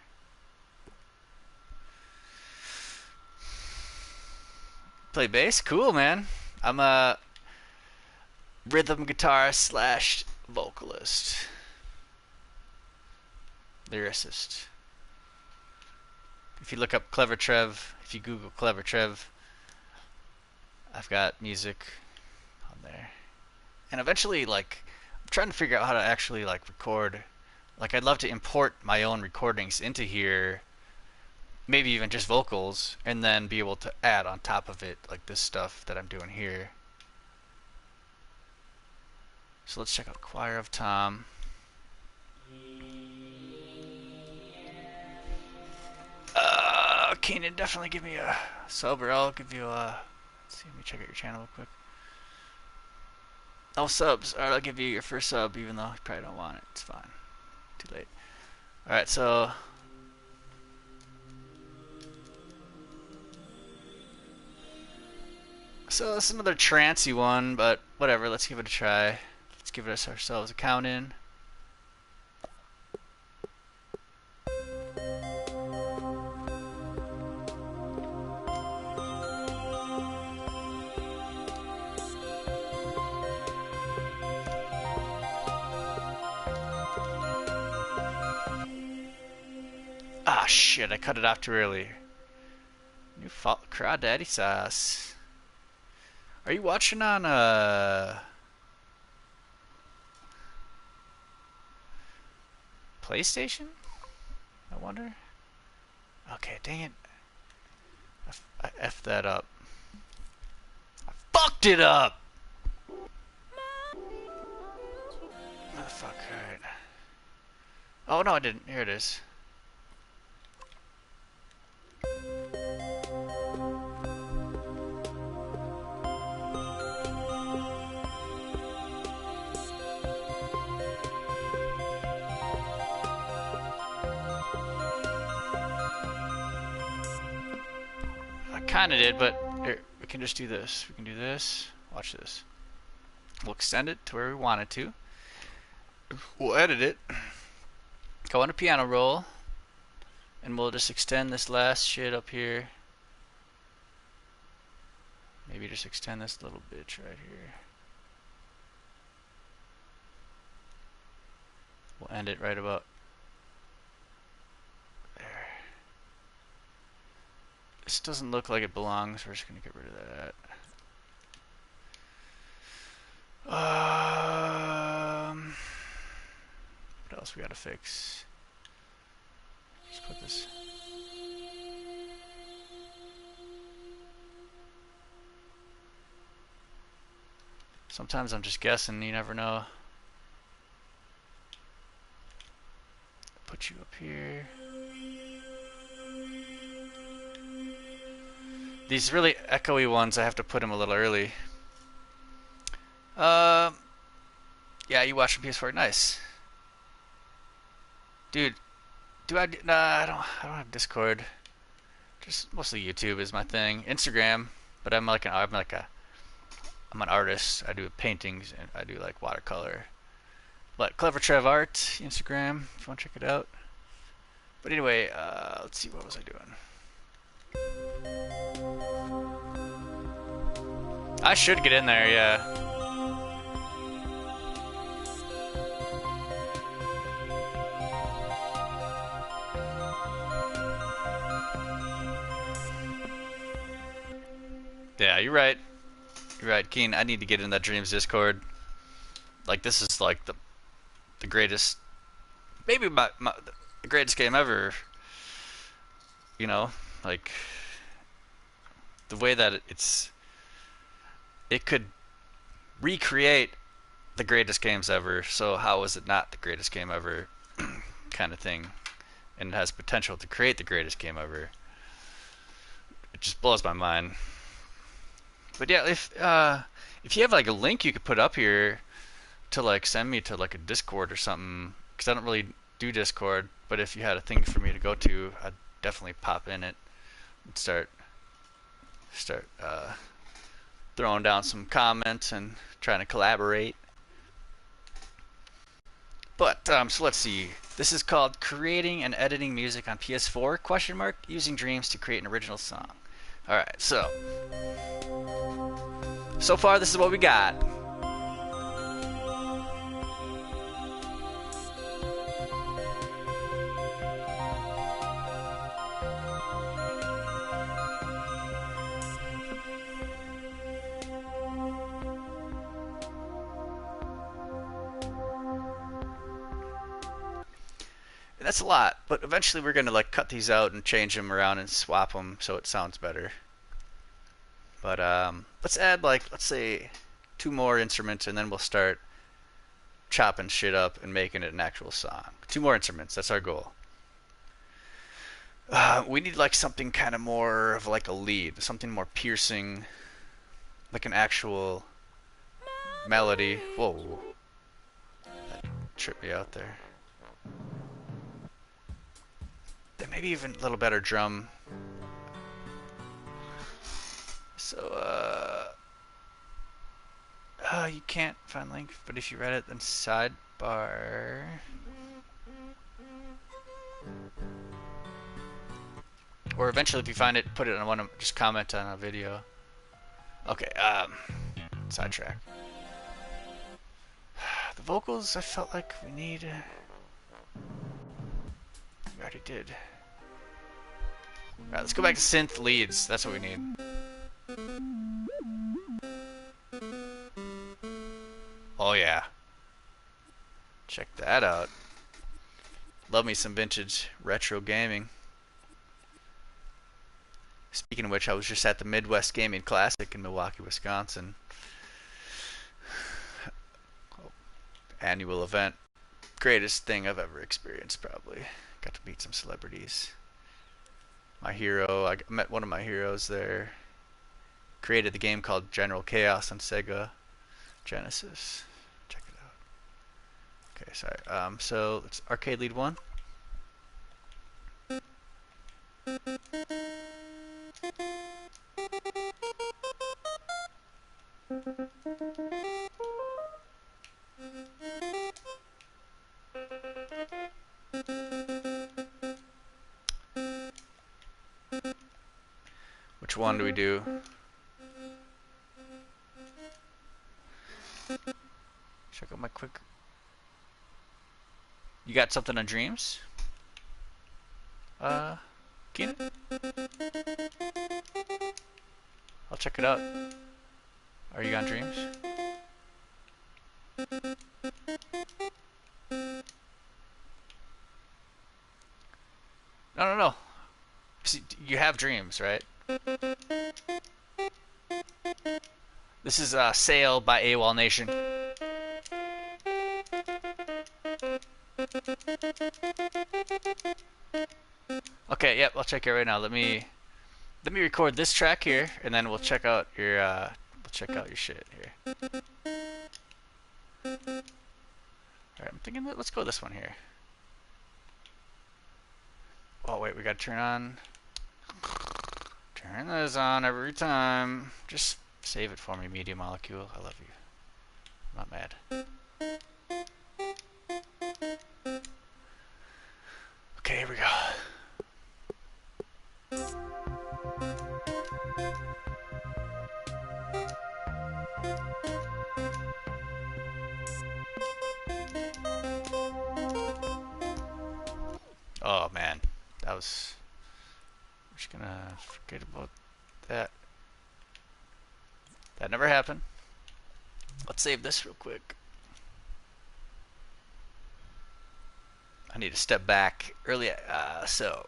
Play bass? Cool, man. I'm a rhythm guitarist slash vocalist. Lyricist. If you look up Clever Trev, if you Google Clever Trev, I've got music on there. And eventually, like, I'm trying to figure out how to actually, like, record. Like, I'd love to import my own recordings into here, maybe even just vocals, and then be able to add on top of it, like, this stuff that I'm doing here. So let's check out Choir of Tom. Keenan, definitely give me a sub, or I'll give you a. Let's see, let me check out your channel real quick. Oh, subs. Alright, I'll give you your first sub, even though you probably don't want it. It's fine. Too late. Alright, so. So, it's another trancey one, but whatever. Let's give it a try. Let's give it ourselves a count in. Ah, shit, I cut it off too early. New Crawdaddy sauce. Are you watching on, PlayStation? I wonder? Okay, dang it. I effed that up. I fucked it up! Motherfucker, alright. Oh, no, I didn't. Here it is. Kinda did, but here, we can just do this. We can do this. Watch this. We'll extend it to where we want it to. We'll edit it. Go on a piano roll. And we'll just extend this last shit up here. Maybe just extend this little bitch right here. We'll end it right about there. This doesn't look like it belongs. We're just gonna get rid of that. What else we gotta fix? Just put this. Sometimes I'm just guessing. You never know. Put you up here. These really echoey ones, I have to put them a little early. Yeah, you watch the PS4. Nice, dude. Nah, I don't have Discord. Just mostly YouTube is my thing. Instagram, but I'm an artist. I do paintings and I do like watercolor. But Clever Trev Art, Instagram, if you want to check it out. But anyway, let's see, what was I doing? I should get in there, yeah. Yeah, you're right. You're right, Keen. I need to get in that Dreams Discord. Like this is like the greatest, maybe the greatest game ever. You know, like the way that it could recreate the greatest games ever. So how is it not the greatest game ever, kind of thing? And it has potential to create the greatest game ever. It just blows my mind. But yeah, if you have like a link you could put up here to like send me to like a Discord or something, because I don't really do Discord. But if you had a thing for me to go to, I'd definitely pop in it and start throwing down some comments and trying to collaborate. But so let's see. This is called creating and editing music on PS4 question mark using Dreams to create an original song. All right, so far this is what we got. That's a lot, but eventually we're gonna like cut these out and change them around and swap them so it sounds better. But let's add like let's say two more instruments and then we'll start chopping shit up and making it an actual song. Two more instruments, that's our goal. We need like something kind of more of like a lead, something more piercing, like an actual melody. Whoa, that tripped me out there. Then maybe even a little better drum. So, you can't find link, but if you read it, then sidebar. Or eventually, if you find it, put it on one of, just comment on a video. Okay, sidetrack. The vocals, I felt like we need. We already did. Alright, let's go back to synth leads. That's what we need. Oh yeah. Check that out. Love me some vintage retro gaming. Speaking of which, I was just at the Midwest Gaming Classic in Milwaukee, Wisconsin. Annual event. Greatest thing I've ever experienced, probably. Got to meet some celebrities. My hero, I met one of my heroes there. Created the game called General Chaos on Sega Genesis. Check it out. Okay, sorry. So it's arcade lead 1. Which one do we do? Check out my quick. You got something on Dreams? Keenan? I'll check it out. Are you on Dreams? No. See, you have Dreams, right? This is Sail by AWOL Nation. Okay, yep, I'll check it right now. Let me record this track here, and then we'll check out your shit here. Alright, I'm thinking let's go this one here. Oh wait, we gotta turn this on every time. Just save it for me, Media Molecule. I love you. I'm not mad. Okay, here we go. Oh man, that was. I'm just gonna forget about that. That never happened. Let's save this real quick. I need to step back early. So,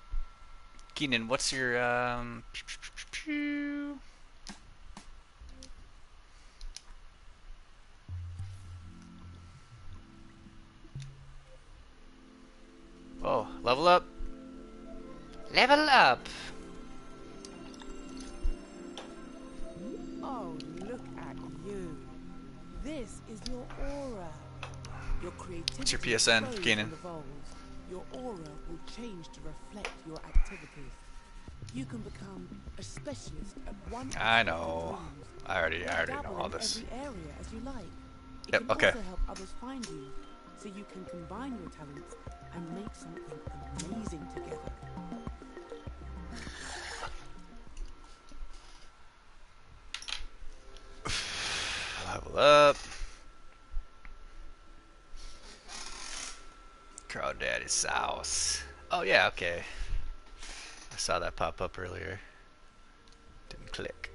Keenan, what's your oh, level up. Level up. Oh, look at you. This is your aura. Your creativity. What's your PSN, Keenan? Your aura will change to reflect your activities. You can become a specialist at one. I know. I already know all this. In every area as you like. It Yep. can Okay. also help others find you, so you can combine your talents and make something amazing together. Level up. Crawdaddy's sauce. Oh yeah, okay. I saw that pop up earlier. Didn't click.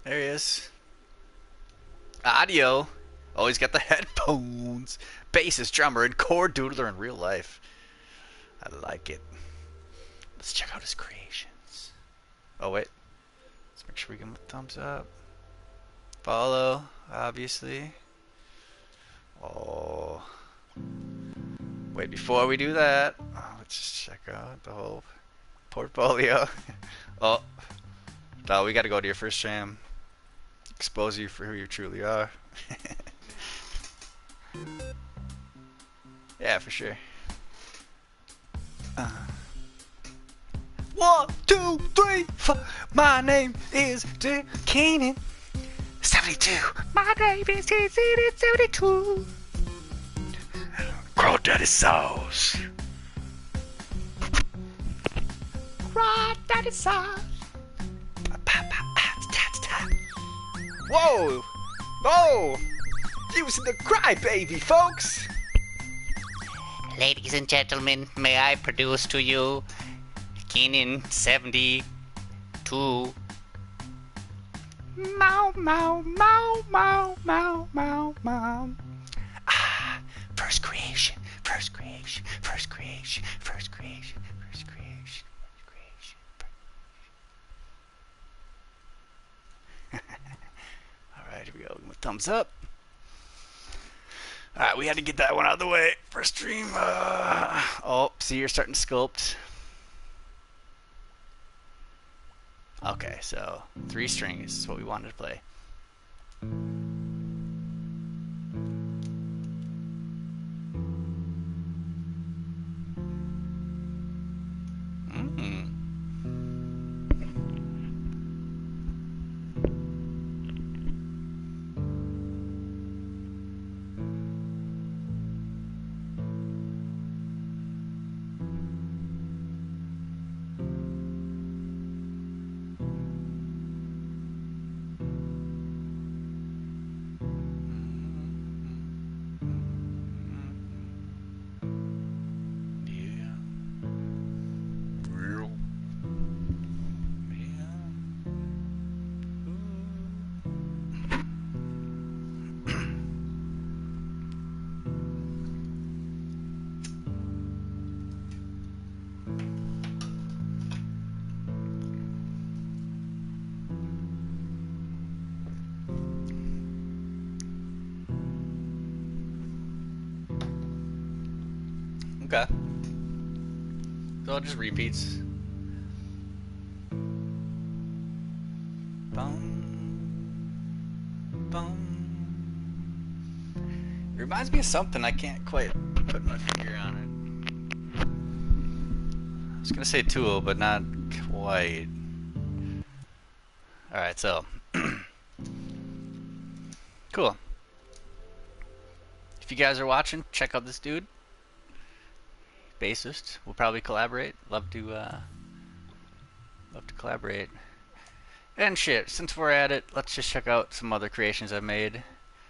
There he is. Audio. Always got the headphones. Bassist, drummer, and chord doodler in real life. I like it. Let's check out his creations. Oh wait. Let's make sure we give him a thumbs up. Follow, obviously. Oh. Wait, before we do that, let's just check out the whole portfolio. Oh. No, we gotta go to your first jam. Expose you for who you truly are. Yeah, for sure. 1, 2, 3, 4. My name is Dick Keenan. 72. My name is Keenan 72. Crawdaddy sauce. Crawdaddy sauce. Whoa! Whoa! Using the crybaby, folks! Ladies and gentlemen, may I produce to you Keenan 72. Mow, mow, mow, mow, mow, mow, mow. Ah, first creation, first creation, first creation, first creation, first creation, first creation. Alright, here we go. Thumbs up. Alright, we had to get that one out of the way. First stream. Oh, see, you're starting to sculpt. Okay, so 3 strings is what we wanted to play. Okay. So it just repeats. Bum, bum. It reminds me of something I can't quite put my finger on it. I was gonna say Tool, but not quite. Alright, so. Cool. If you guys are watching, check out this dude. Bassist. We'll probably collaborate. Love to collaborate. And shit, since we're at it, let's just check out some other creations I've made.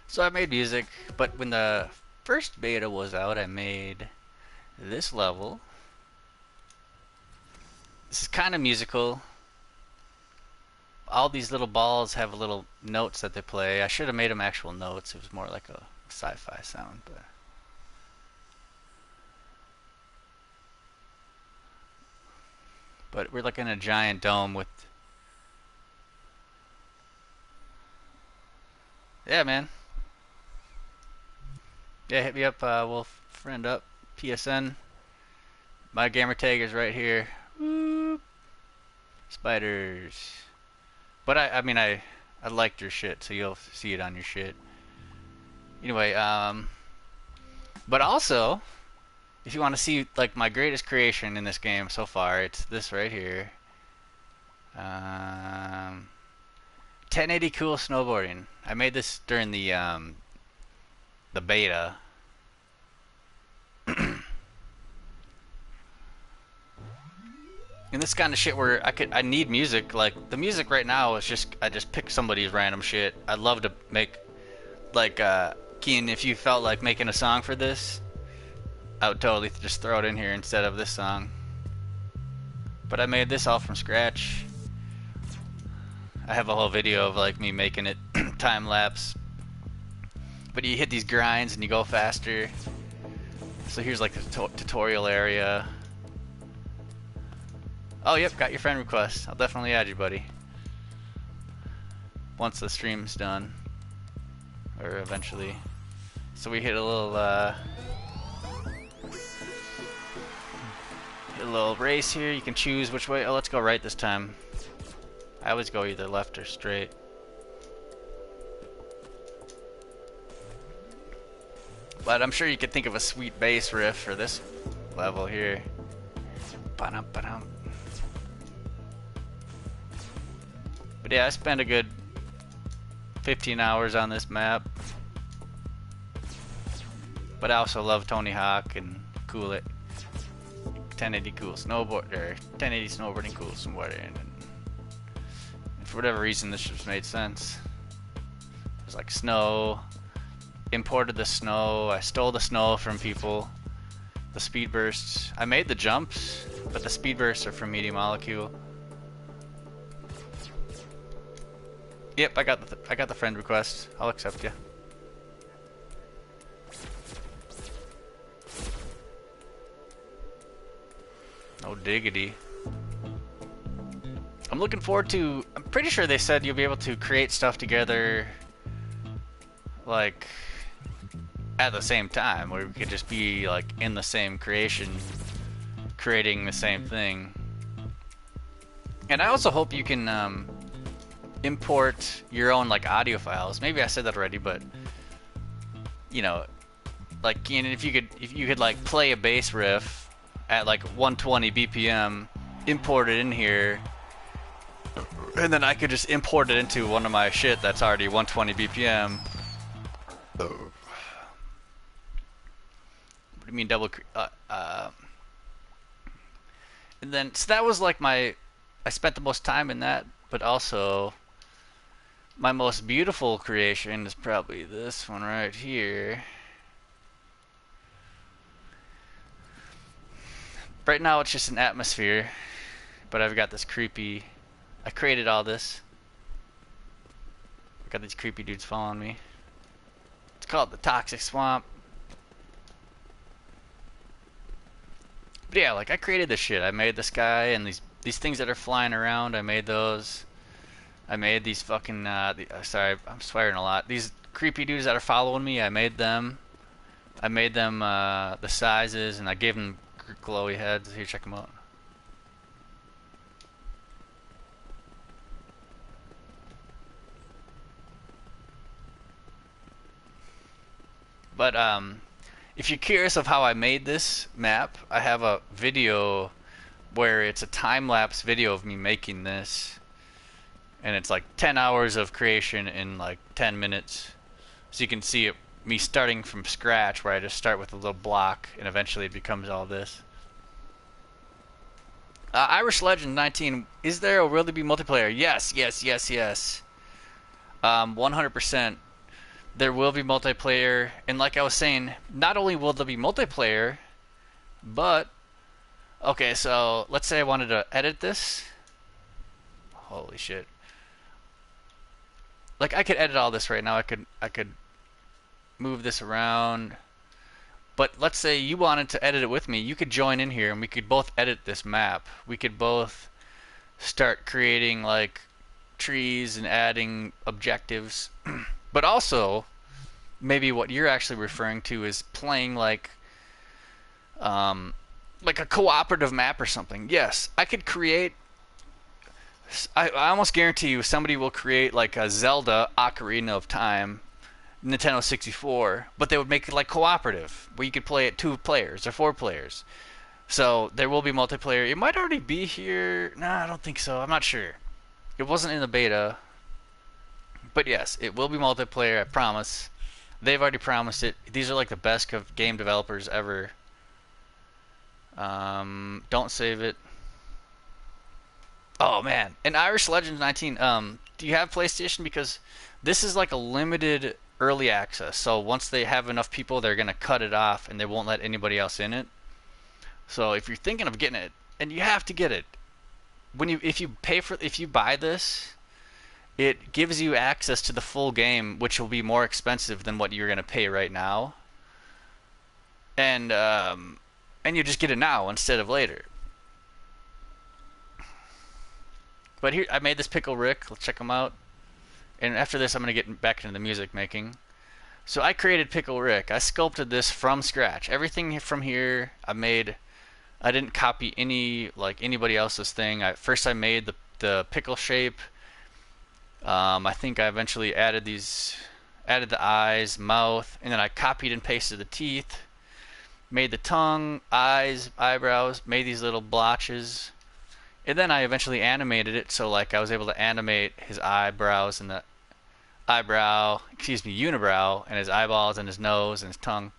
So I made music, but when the first beta was out, I made this level. This is kind of musical. All these little balls have little notes that they play. I should have made them actual notes. It was more like a sci-fi sound, but we're like in a giant dome with. Yeah, man. Yeah, hit me up. We'll friend up. PSN. My gamer tag is right here. Whoop. Spiders. But I mean, I liked your shit, so you'll see it on your shit. Anyway, but also, if you want to see like my greatest creation in this game so far, it's this right here. 1080 cool snowboarding. I made this during the beta. And this kind of shit where I need music. Like the music right now is just I just pick somebody's random shit. I'd love to make like Keen, if you felt like making a song for this, I would totally just throw it in here instead of this song. But I made this all from scratch. I have a whole video of like me making it time lapse. But you hit these grinds and you go faster. So here's like the tutorial area. Oh, yep, got your friend request. I'll definitely add you, buddy. Once the stream's done. Or eventually. So we hit a little, race here. You can choose which way. Oh, let's go right this time. I always go either left or straight. But I'm sure you could think of a sweet bass riff for this level here. Ba-dum, ba-dum. But yeah, I spent a good 15 hours on this map. But I also love Tony Hawk and Cool It. 1080 cool snowboard, or 1080 snowboarding cool snowboarding. And for whatever reason, this just made sense. It was like snow. Imported the snow. I stole the snow from people. The speed bursts. I made the jumps, but the speed bursts are from Media Molecule. Yep, I got the friend request. I'll accept you. No diggity. I'm looking forward to. I'm pretty sure they said you'll be able to create stuff together, like at the same time, where we could just be like in the same creation, creating the same thing. And I also hope you can import your own like audio files. Maybe I said that already, but you know, like if you could like play a bass riff at like 120 BPM, import it in here, and then I could just import it into one of my shit that's already 120 BPM. What do you mean double? And then so that was like I spent the most time in that, but also my most beautiful creation is probably this one right here. Right now it's just an atmosphere, but I've got this creepy. I created all this. I've got these creepy dudes following me. It's called the Toxic Swamp. But yeah, like I created this shit. I made this guy and these things that are flying around. I made those. I made these fucking. Sorry, I'm swearing a lot. These creepy dudes that are following me. I made them. I made them the sizes, and I gave them glowy heads. Here, check them out. But if you're curious of how I made this map, I have a video where it's a time-lapse video of me making this, and it's like 10 hours of creation in like 10 minutes. So you can see it, me starting from scratch, where I just start with a little block and eventually it becomes all this. Irish Legend 19. Is there or will there be multiplayer? Yes, yes, yes, yes. 100%. There will be multiplayer, and like I was saying, not only will there be multiplayer, but okay. So let's say I wanted to edit this. Holy shit! Like I could edit all this right now. I could move this around. But let's say you wanted to edit it with me. You could join in here, and we could both edit this map. We could both start creating like trees and adding objectives. But also, maybe what you're actually referring to is playing um, like a cooperative map or something. Yes, I could create. I almost guarantee you somebody will create like a Zelda Ocarina of Time Nintendo 64, but they would make it like cooperative, where you could play it 2 players or 4 players. So there will be multiplayer. It might already be here. Nah, I don't think so. I'm not sure. It wasn't in the beta, but yes, it will be multiplayer. I promise. They've already promised it. These are like the best of game developers ever. Don't save it. Oh man, and Irish Legends 19. Do you have PlayStation? Because this is like a limited early access. So once they have enough people, they're gonna cut it off, and they won't let anybody else in it. So if you're thinking of getting it, and you have to get it, if you buy this, it gives you access to the full game, which will be more expensive than what you're gonna pay right now. And you just get it now instead of later. But here, I made this Pickle Rick. Let's check him out. And after this, I'm gonna get back into the music making. So I created Pickle Rick. I sculpted this from scratch. Everything from here I made. I didn't copy anybody else's thing. First I made the pickle shape. I think I eventually added the eyes, mouth, and then I copied and pasted the teeth. Made the tongue, eyes, eyebrows. Made these little blotches. And then I eventually animated it, so like I was able to animate his eyebrows and the unibrow, and his eyeballs and his nose and his tongue.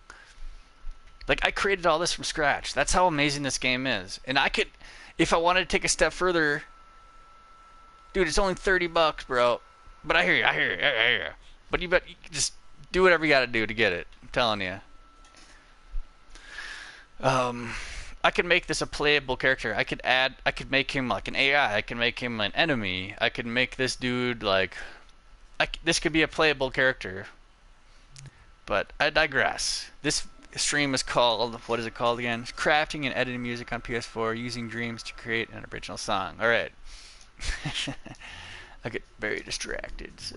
Like I created all this from scratch. That's how amazing this game is. And I could, if I wanted to take a step further, dude, it's only $30, bro. But I hear you, I hear you, I hear you. But you just do whatever you got to do to get it. I'm telling you. I could make this a playable character. I could make him like an AI. I could make him an enemy. I could make this dude like, this could be a playable character. But I digress. This stream is called, what is it called again? Crafting and editing music on PS4 using dreams to create an original song. Alright. I get very distracted, so.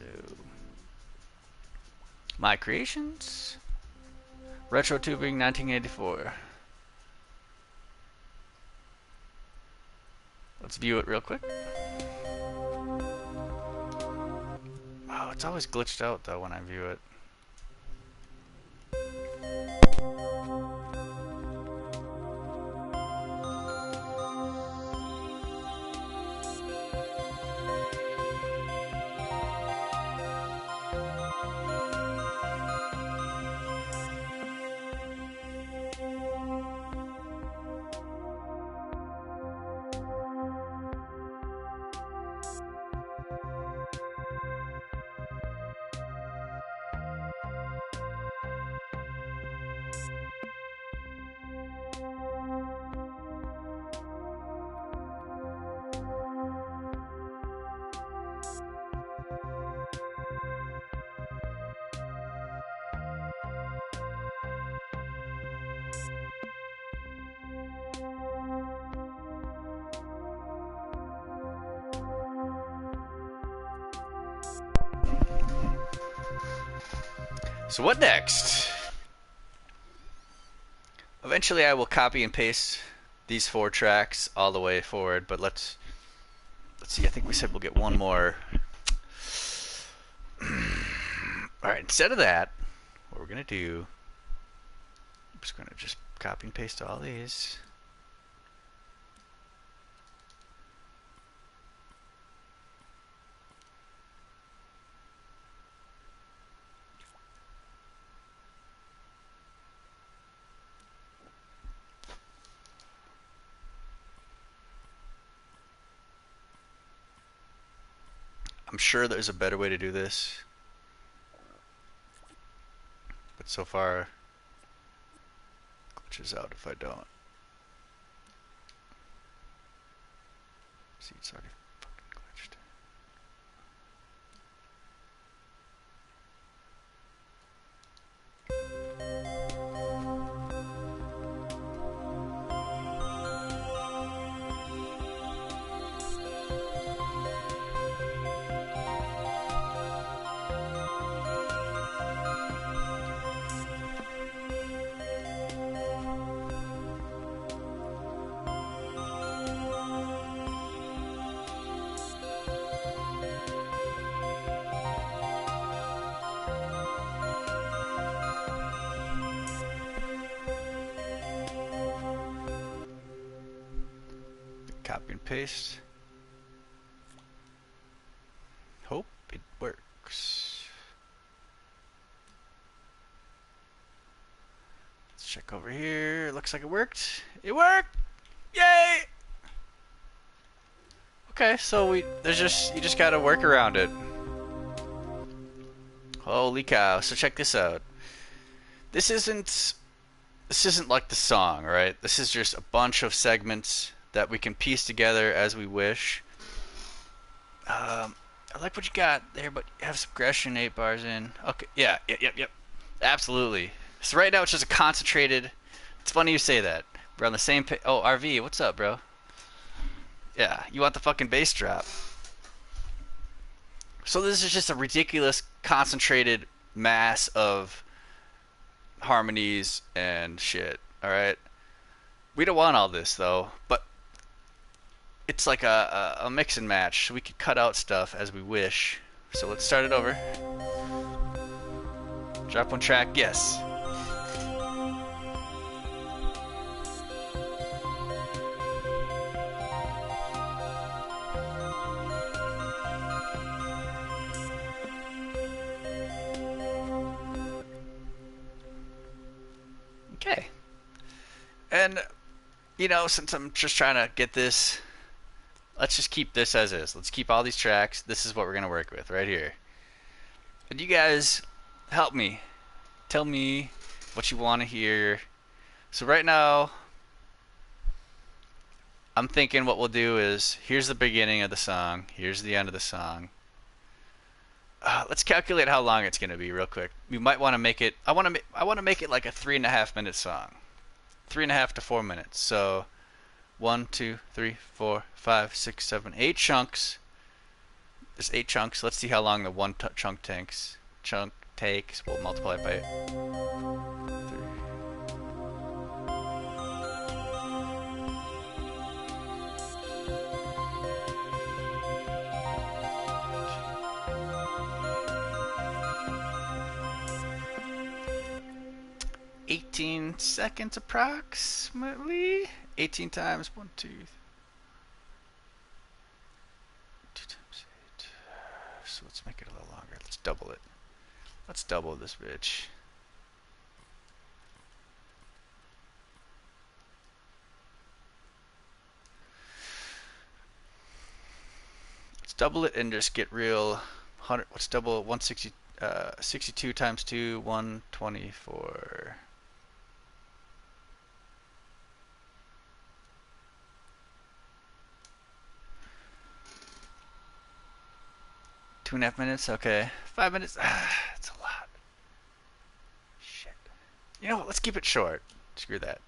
My creations. Retro Tubing 1984. Let's view it real quick. Oh, it's always glitched out though when I view it. So what next? Eventually I will copy and paste these 4 tracks all the way forward, but let's see, I think we said we'll get one more. Alright, instead of that, what we're gonna do, I'm just gonna copy and paste all these. I'm sure there's a better way to do this, but so far, glitches out if I don't. See, it's already fucking glitched. Copy and paste. Hope it works. Let's check over here. Looks like it worked. It worked! Yay! Okay, so you just gotta work around it. Holy cow. So check this out. This isn't like the song, right? This is just a bunch of segments that we can piece together as we wish. I like what you got there, but you have some aggression 8 bars in. Okay, yeah, yep. Absolutely. So right now it's just a concentrated. It's funny you say that. We're on the same page. Oh, RV, what's up, bro? Yeah, you want the fucking bass drop. So this is just a ridiculous concentrated mass of harmonies and shit, alright? We don't want all this though, but it's like a mix and match. So we could cut out stuff as we wish. So let's start it over. Drop one track, yes. Okay. And, you know, since I'm just trying to get this, let's just keep this as is. Let's keep all these tracks. This is what we're going to work with right here. And you guys, help me. Tell me what you want to hear. So right now, I'm thinking what we'll do is, here's the beginning of the song. Here's the end of the song. Let's calculate how long it's going to be real quick. We might want to make it, I want to make it like a 3.5 minute song. 3.5 to 4 minutes. So 1, 2, 3, 4, 5, 6, 7, 8 chunks. There's 8 chunks. Let's see how long the one chunk takes. We'll multiply it by 3. 18 seconds approximately. 18 times 1, 2, 2 times 8. So let's make it a little longer. Let's double it. Let's double this bitch. Let's double it and just get real 100. Let's double 160. 62 times 2, 124. Two and a half minutes? Okay. 5 minutes? That's a lot. Shit. You know what? Let's keep it short. Screw that.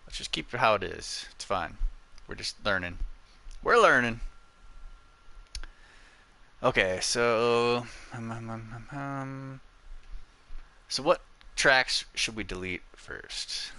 Let's just keep it how it is. It's fine. We're just learning. We're learning. Okay, so... So what tracks should we delete first?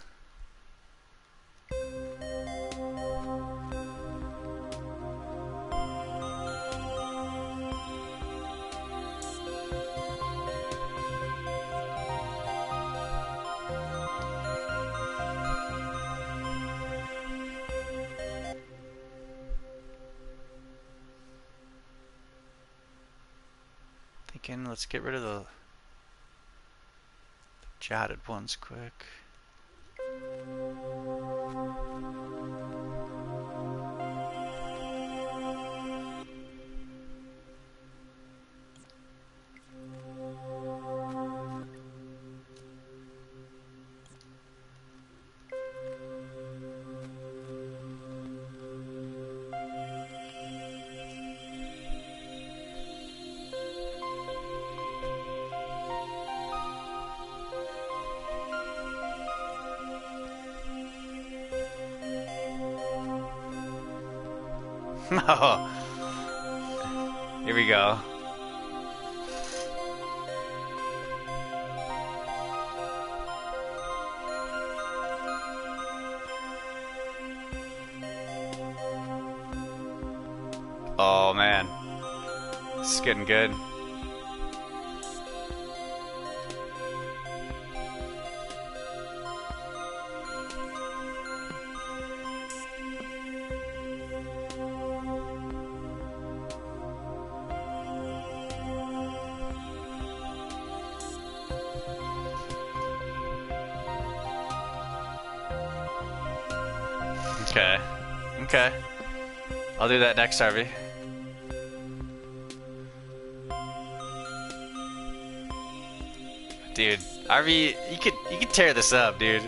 Let's get rid of the jotted ones quick. Oh, here we go. Oh man, this is getting good. Okay, okay. I'll do that next, Harvey. Dude, Harvey, you could tear this up, dude.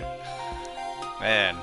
Man.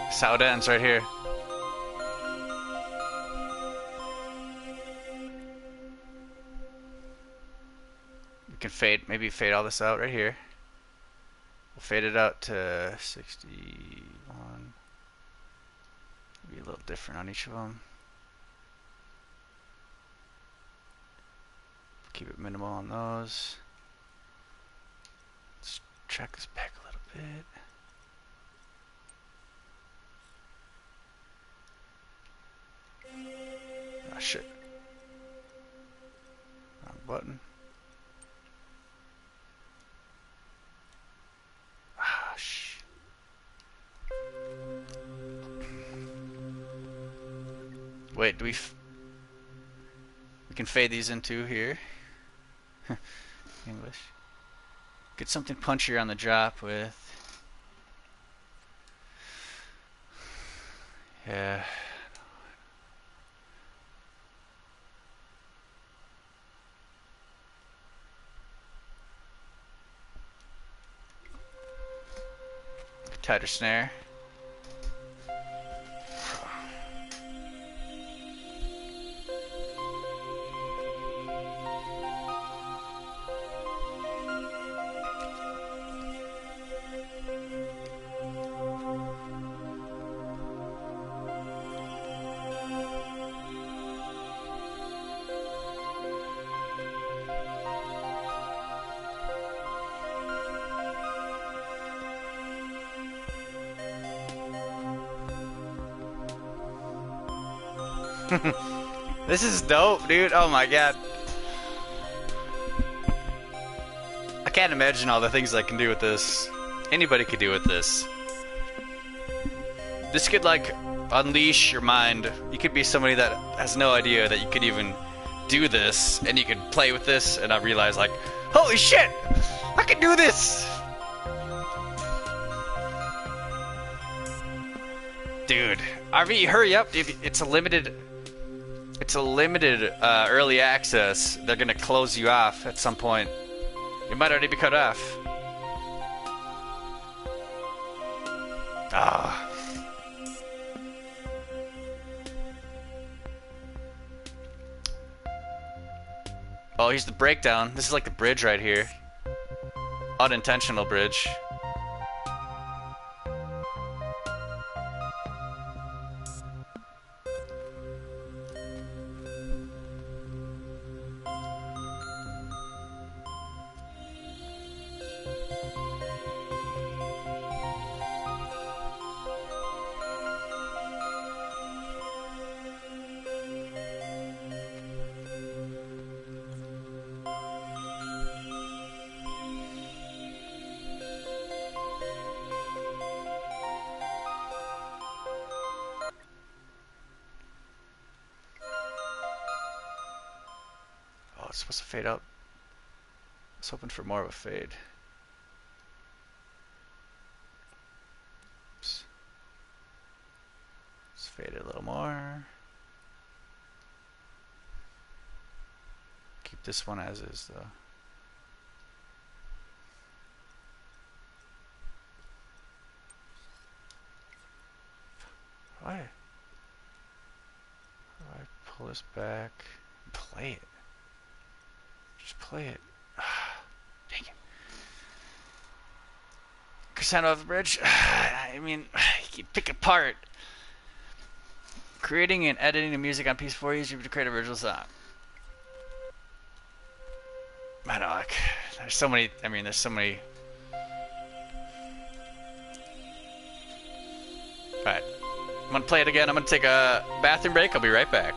That's how it ends right here. We can fade, maybe fade all this out right here. We'll fade it out to 61. Be a little different on each of them. Keep it minimal on those. Let's track this back a little bit. Ah, shit. Wrong button. Ah, shit. Wait, do we can fade these into here. English. Get something punchier on the drop with. Yeah. Tighter snare. This is dope, dude. Oh my god. I can't imagine all the things I can do with this. Anybody could do with this. This could, like, unleash your mind. You could be somebody that has no idea that you could even do this, and you could play with this and not realize, like, holy shit! I can do this! Dude, RV, hurry up, dude. It's a limited early access. They're gonna close you off at some point. You might already be cut off. Ah. Oh, here's the breakdown. This is like the bridge right here. Unintentional bridge. supposed to fade out. I was hoping for more of a fade. Oops. Let's fade it a little more. Keep this one as is though. Why? How do I pull this back? Play it. Just play it. Dang it. Crescendo of the bridge. I mean, you pick apart. Creating and editing the music on PS4 uses you to create an original song. I know, like, there's so many. I mean, there's so many. Alright. I'm gonna play it again. I'm gonna take a bathroom break. I'll be right back.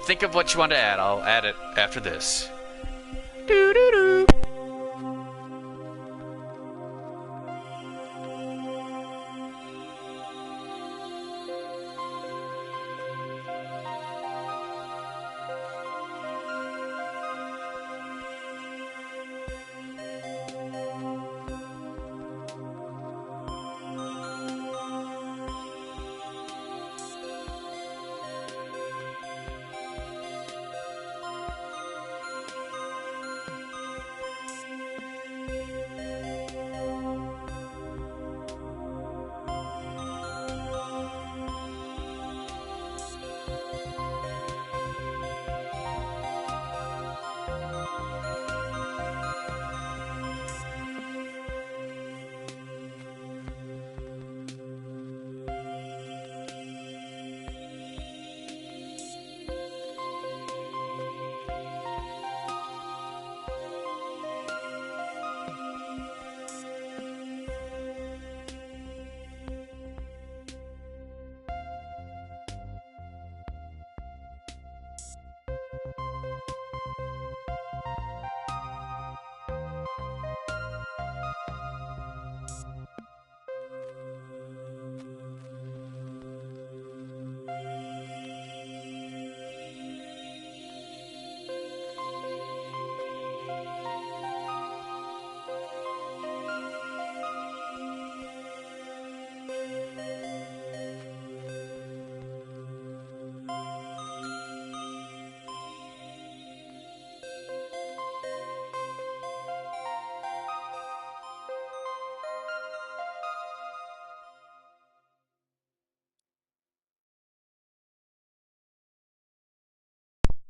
Think of what you want to add. I'll add it after this. Doo doo doo.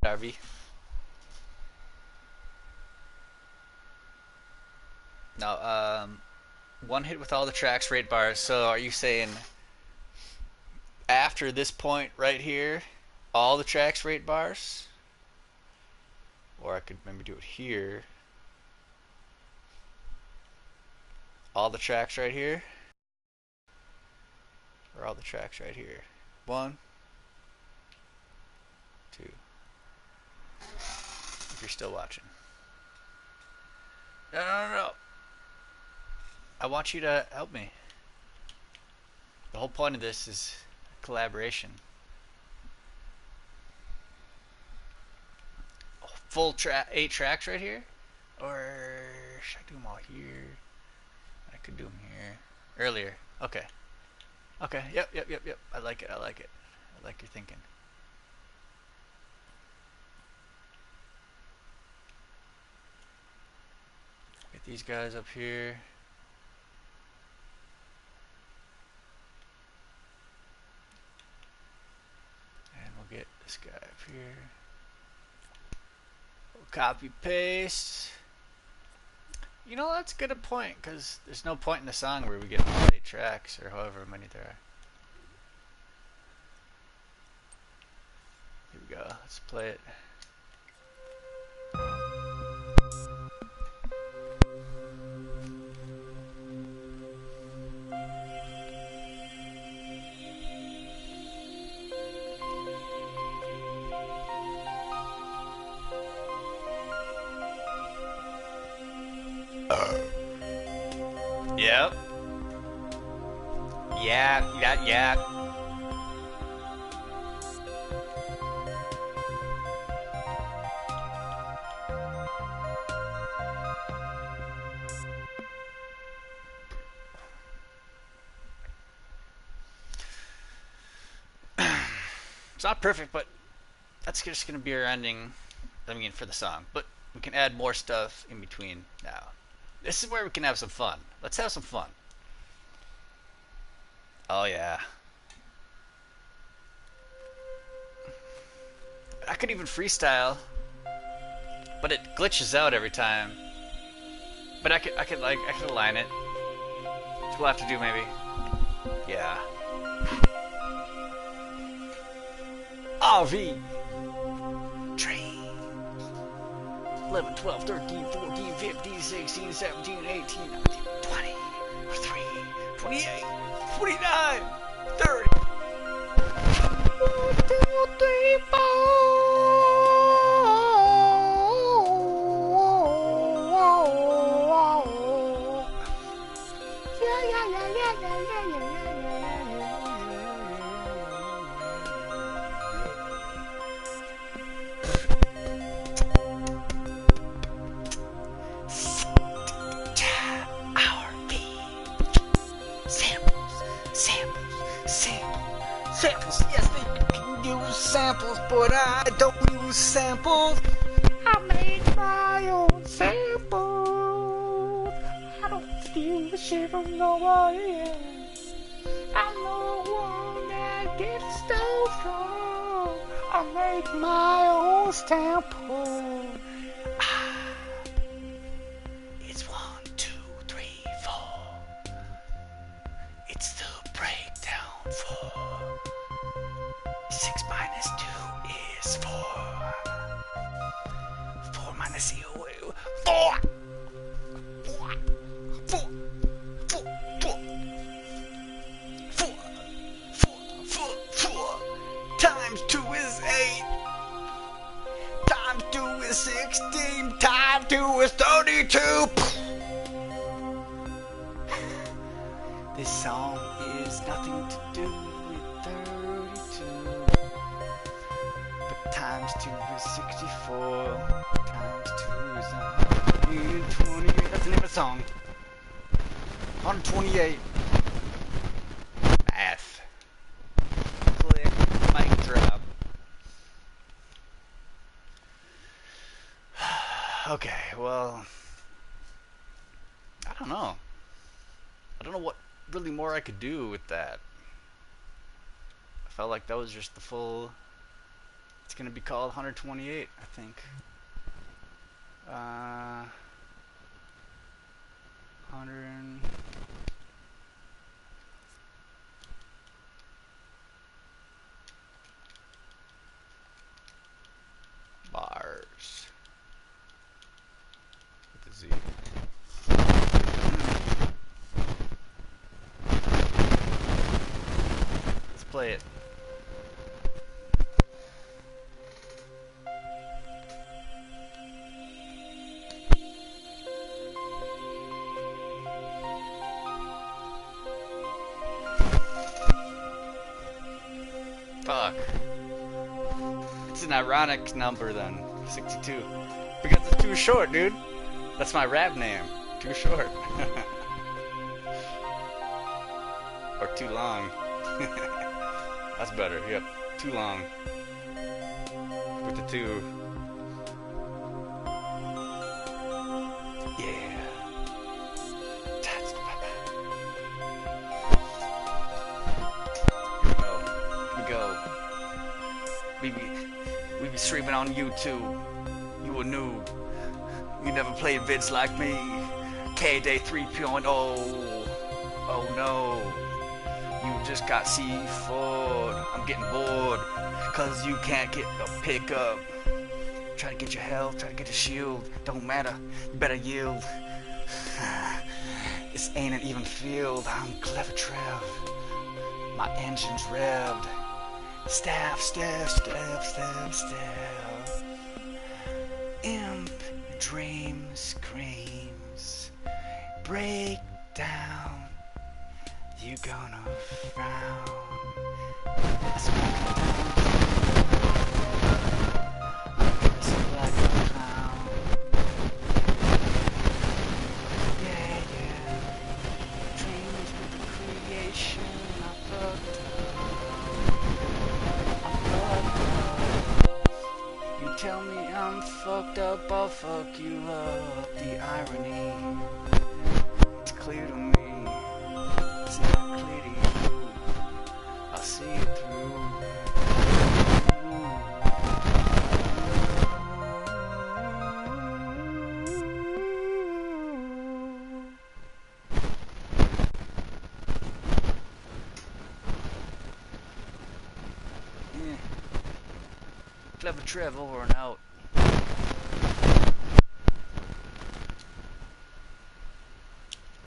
RV. Now, one hit with all the tracks, rate bars. So are you saying after this point right here, all the tracks, rate bars? Or I could maybe do it here. All the tracks right here? Or all the tracks right here? 1, 2. If you're still watching. No. I want you to help me. The whole point of this is collaboration. Full 8 tracks right here? Or should I do them all here? I could do them here. Earlier. Okay. Okay. Yep. I like it. I like your thinking. Get these guys up here. And we'll get this guy up here. We'll copy paste. You know, that's a good point, because there's no point in the song where we get all 8 tracks, or however many there are. Here we go. Let's play it. Yep. Yeah. It's not perfect, but that's just gonna be our ending. I mean, for the song, but we can add more stuff in between now. This is where we can have some fun. Let's have some fun. Oh yeah. I could even freestyle, but it glitches out every time. But I could align it. So we'll have to do maybe. Yeah. RV. Train. 11, 12, 13, 14, 15, 16, 17, 18, 19, 20, 23, 28, 29, 30. 1, 2, 3, 4. Yeah, yeah, yeah, yeah, yeah, yeah, yeah, yeah, Our beat. Samples, samples, samples, samples. Yes, they can use samples, but I don't use samples. I make my own samples. I don't steal the shit from nobody else. I'm the one that gets stole from. I make my own sample. It's 1, 2, 3, 4. It's the breakdown 4. 6 minus 2 is 4. 4 minus 0. 4! 4! 4! 4! 4! 4! Times 2 is 8. Times 2 is 16. Times 2 is 32. This song is nothing to do with 32. But times 2 is 64. Times 2 is 128. That's the name of the song. 128. Math. Click. Mic drop. Okay, well, I don't know. I don't know what really more I could do with that. I felt like that was just the full. It's gonna be called 128, I think. 100. Bars. With the Z. Let's play it. Fuck. It's an ironic number then. 62. Because it's too short, dude. That's my rap name. Too short. Or too long. That's better. Yep. Too long. With the 2. Yeah. That's Here we go. We be streaming on YouTube. You a noob. You never played vids like me. K-Day 3.0. Oh no. You just got C4'd. I'm getting bored. Cause you can't get a pickup. Try to get your health, try to get your shield. Don't matter. You better yield. This ain't an even field. I'm clever Trev. My engine's revved. Staff, staff, staff, staff, staff. Imp dream screams. Break down. You gonna frown. It's like a clown. Yeah, yeah. Dreams with the creation I fucked up. tell me I'm fucked up, I'll fuck you up. The irony, it's clear to me. It's not clear to you. I'll see it through. Clever Trev over and out.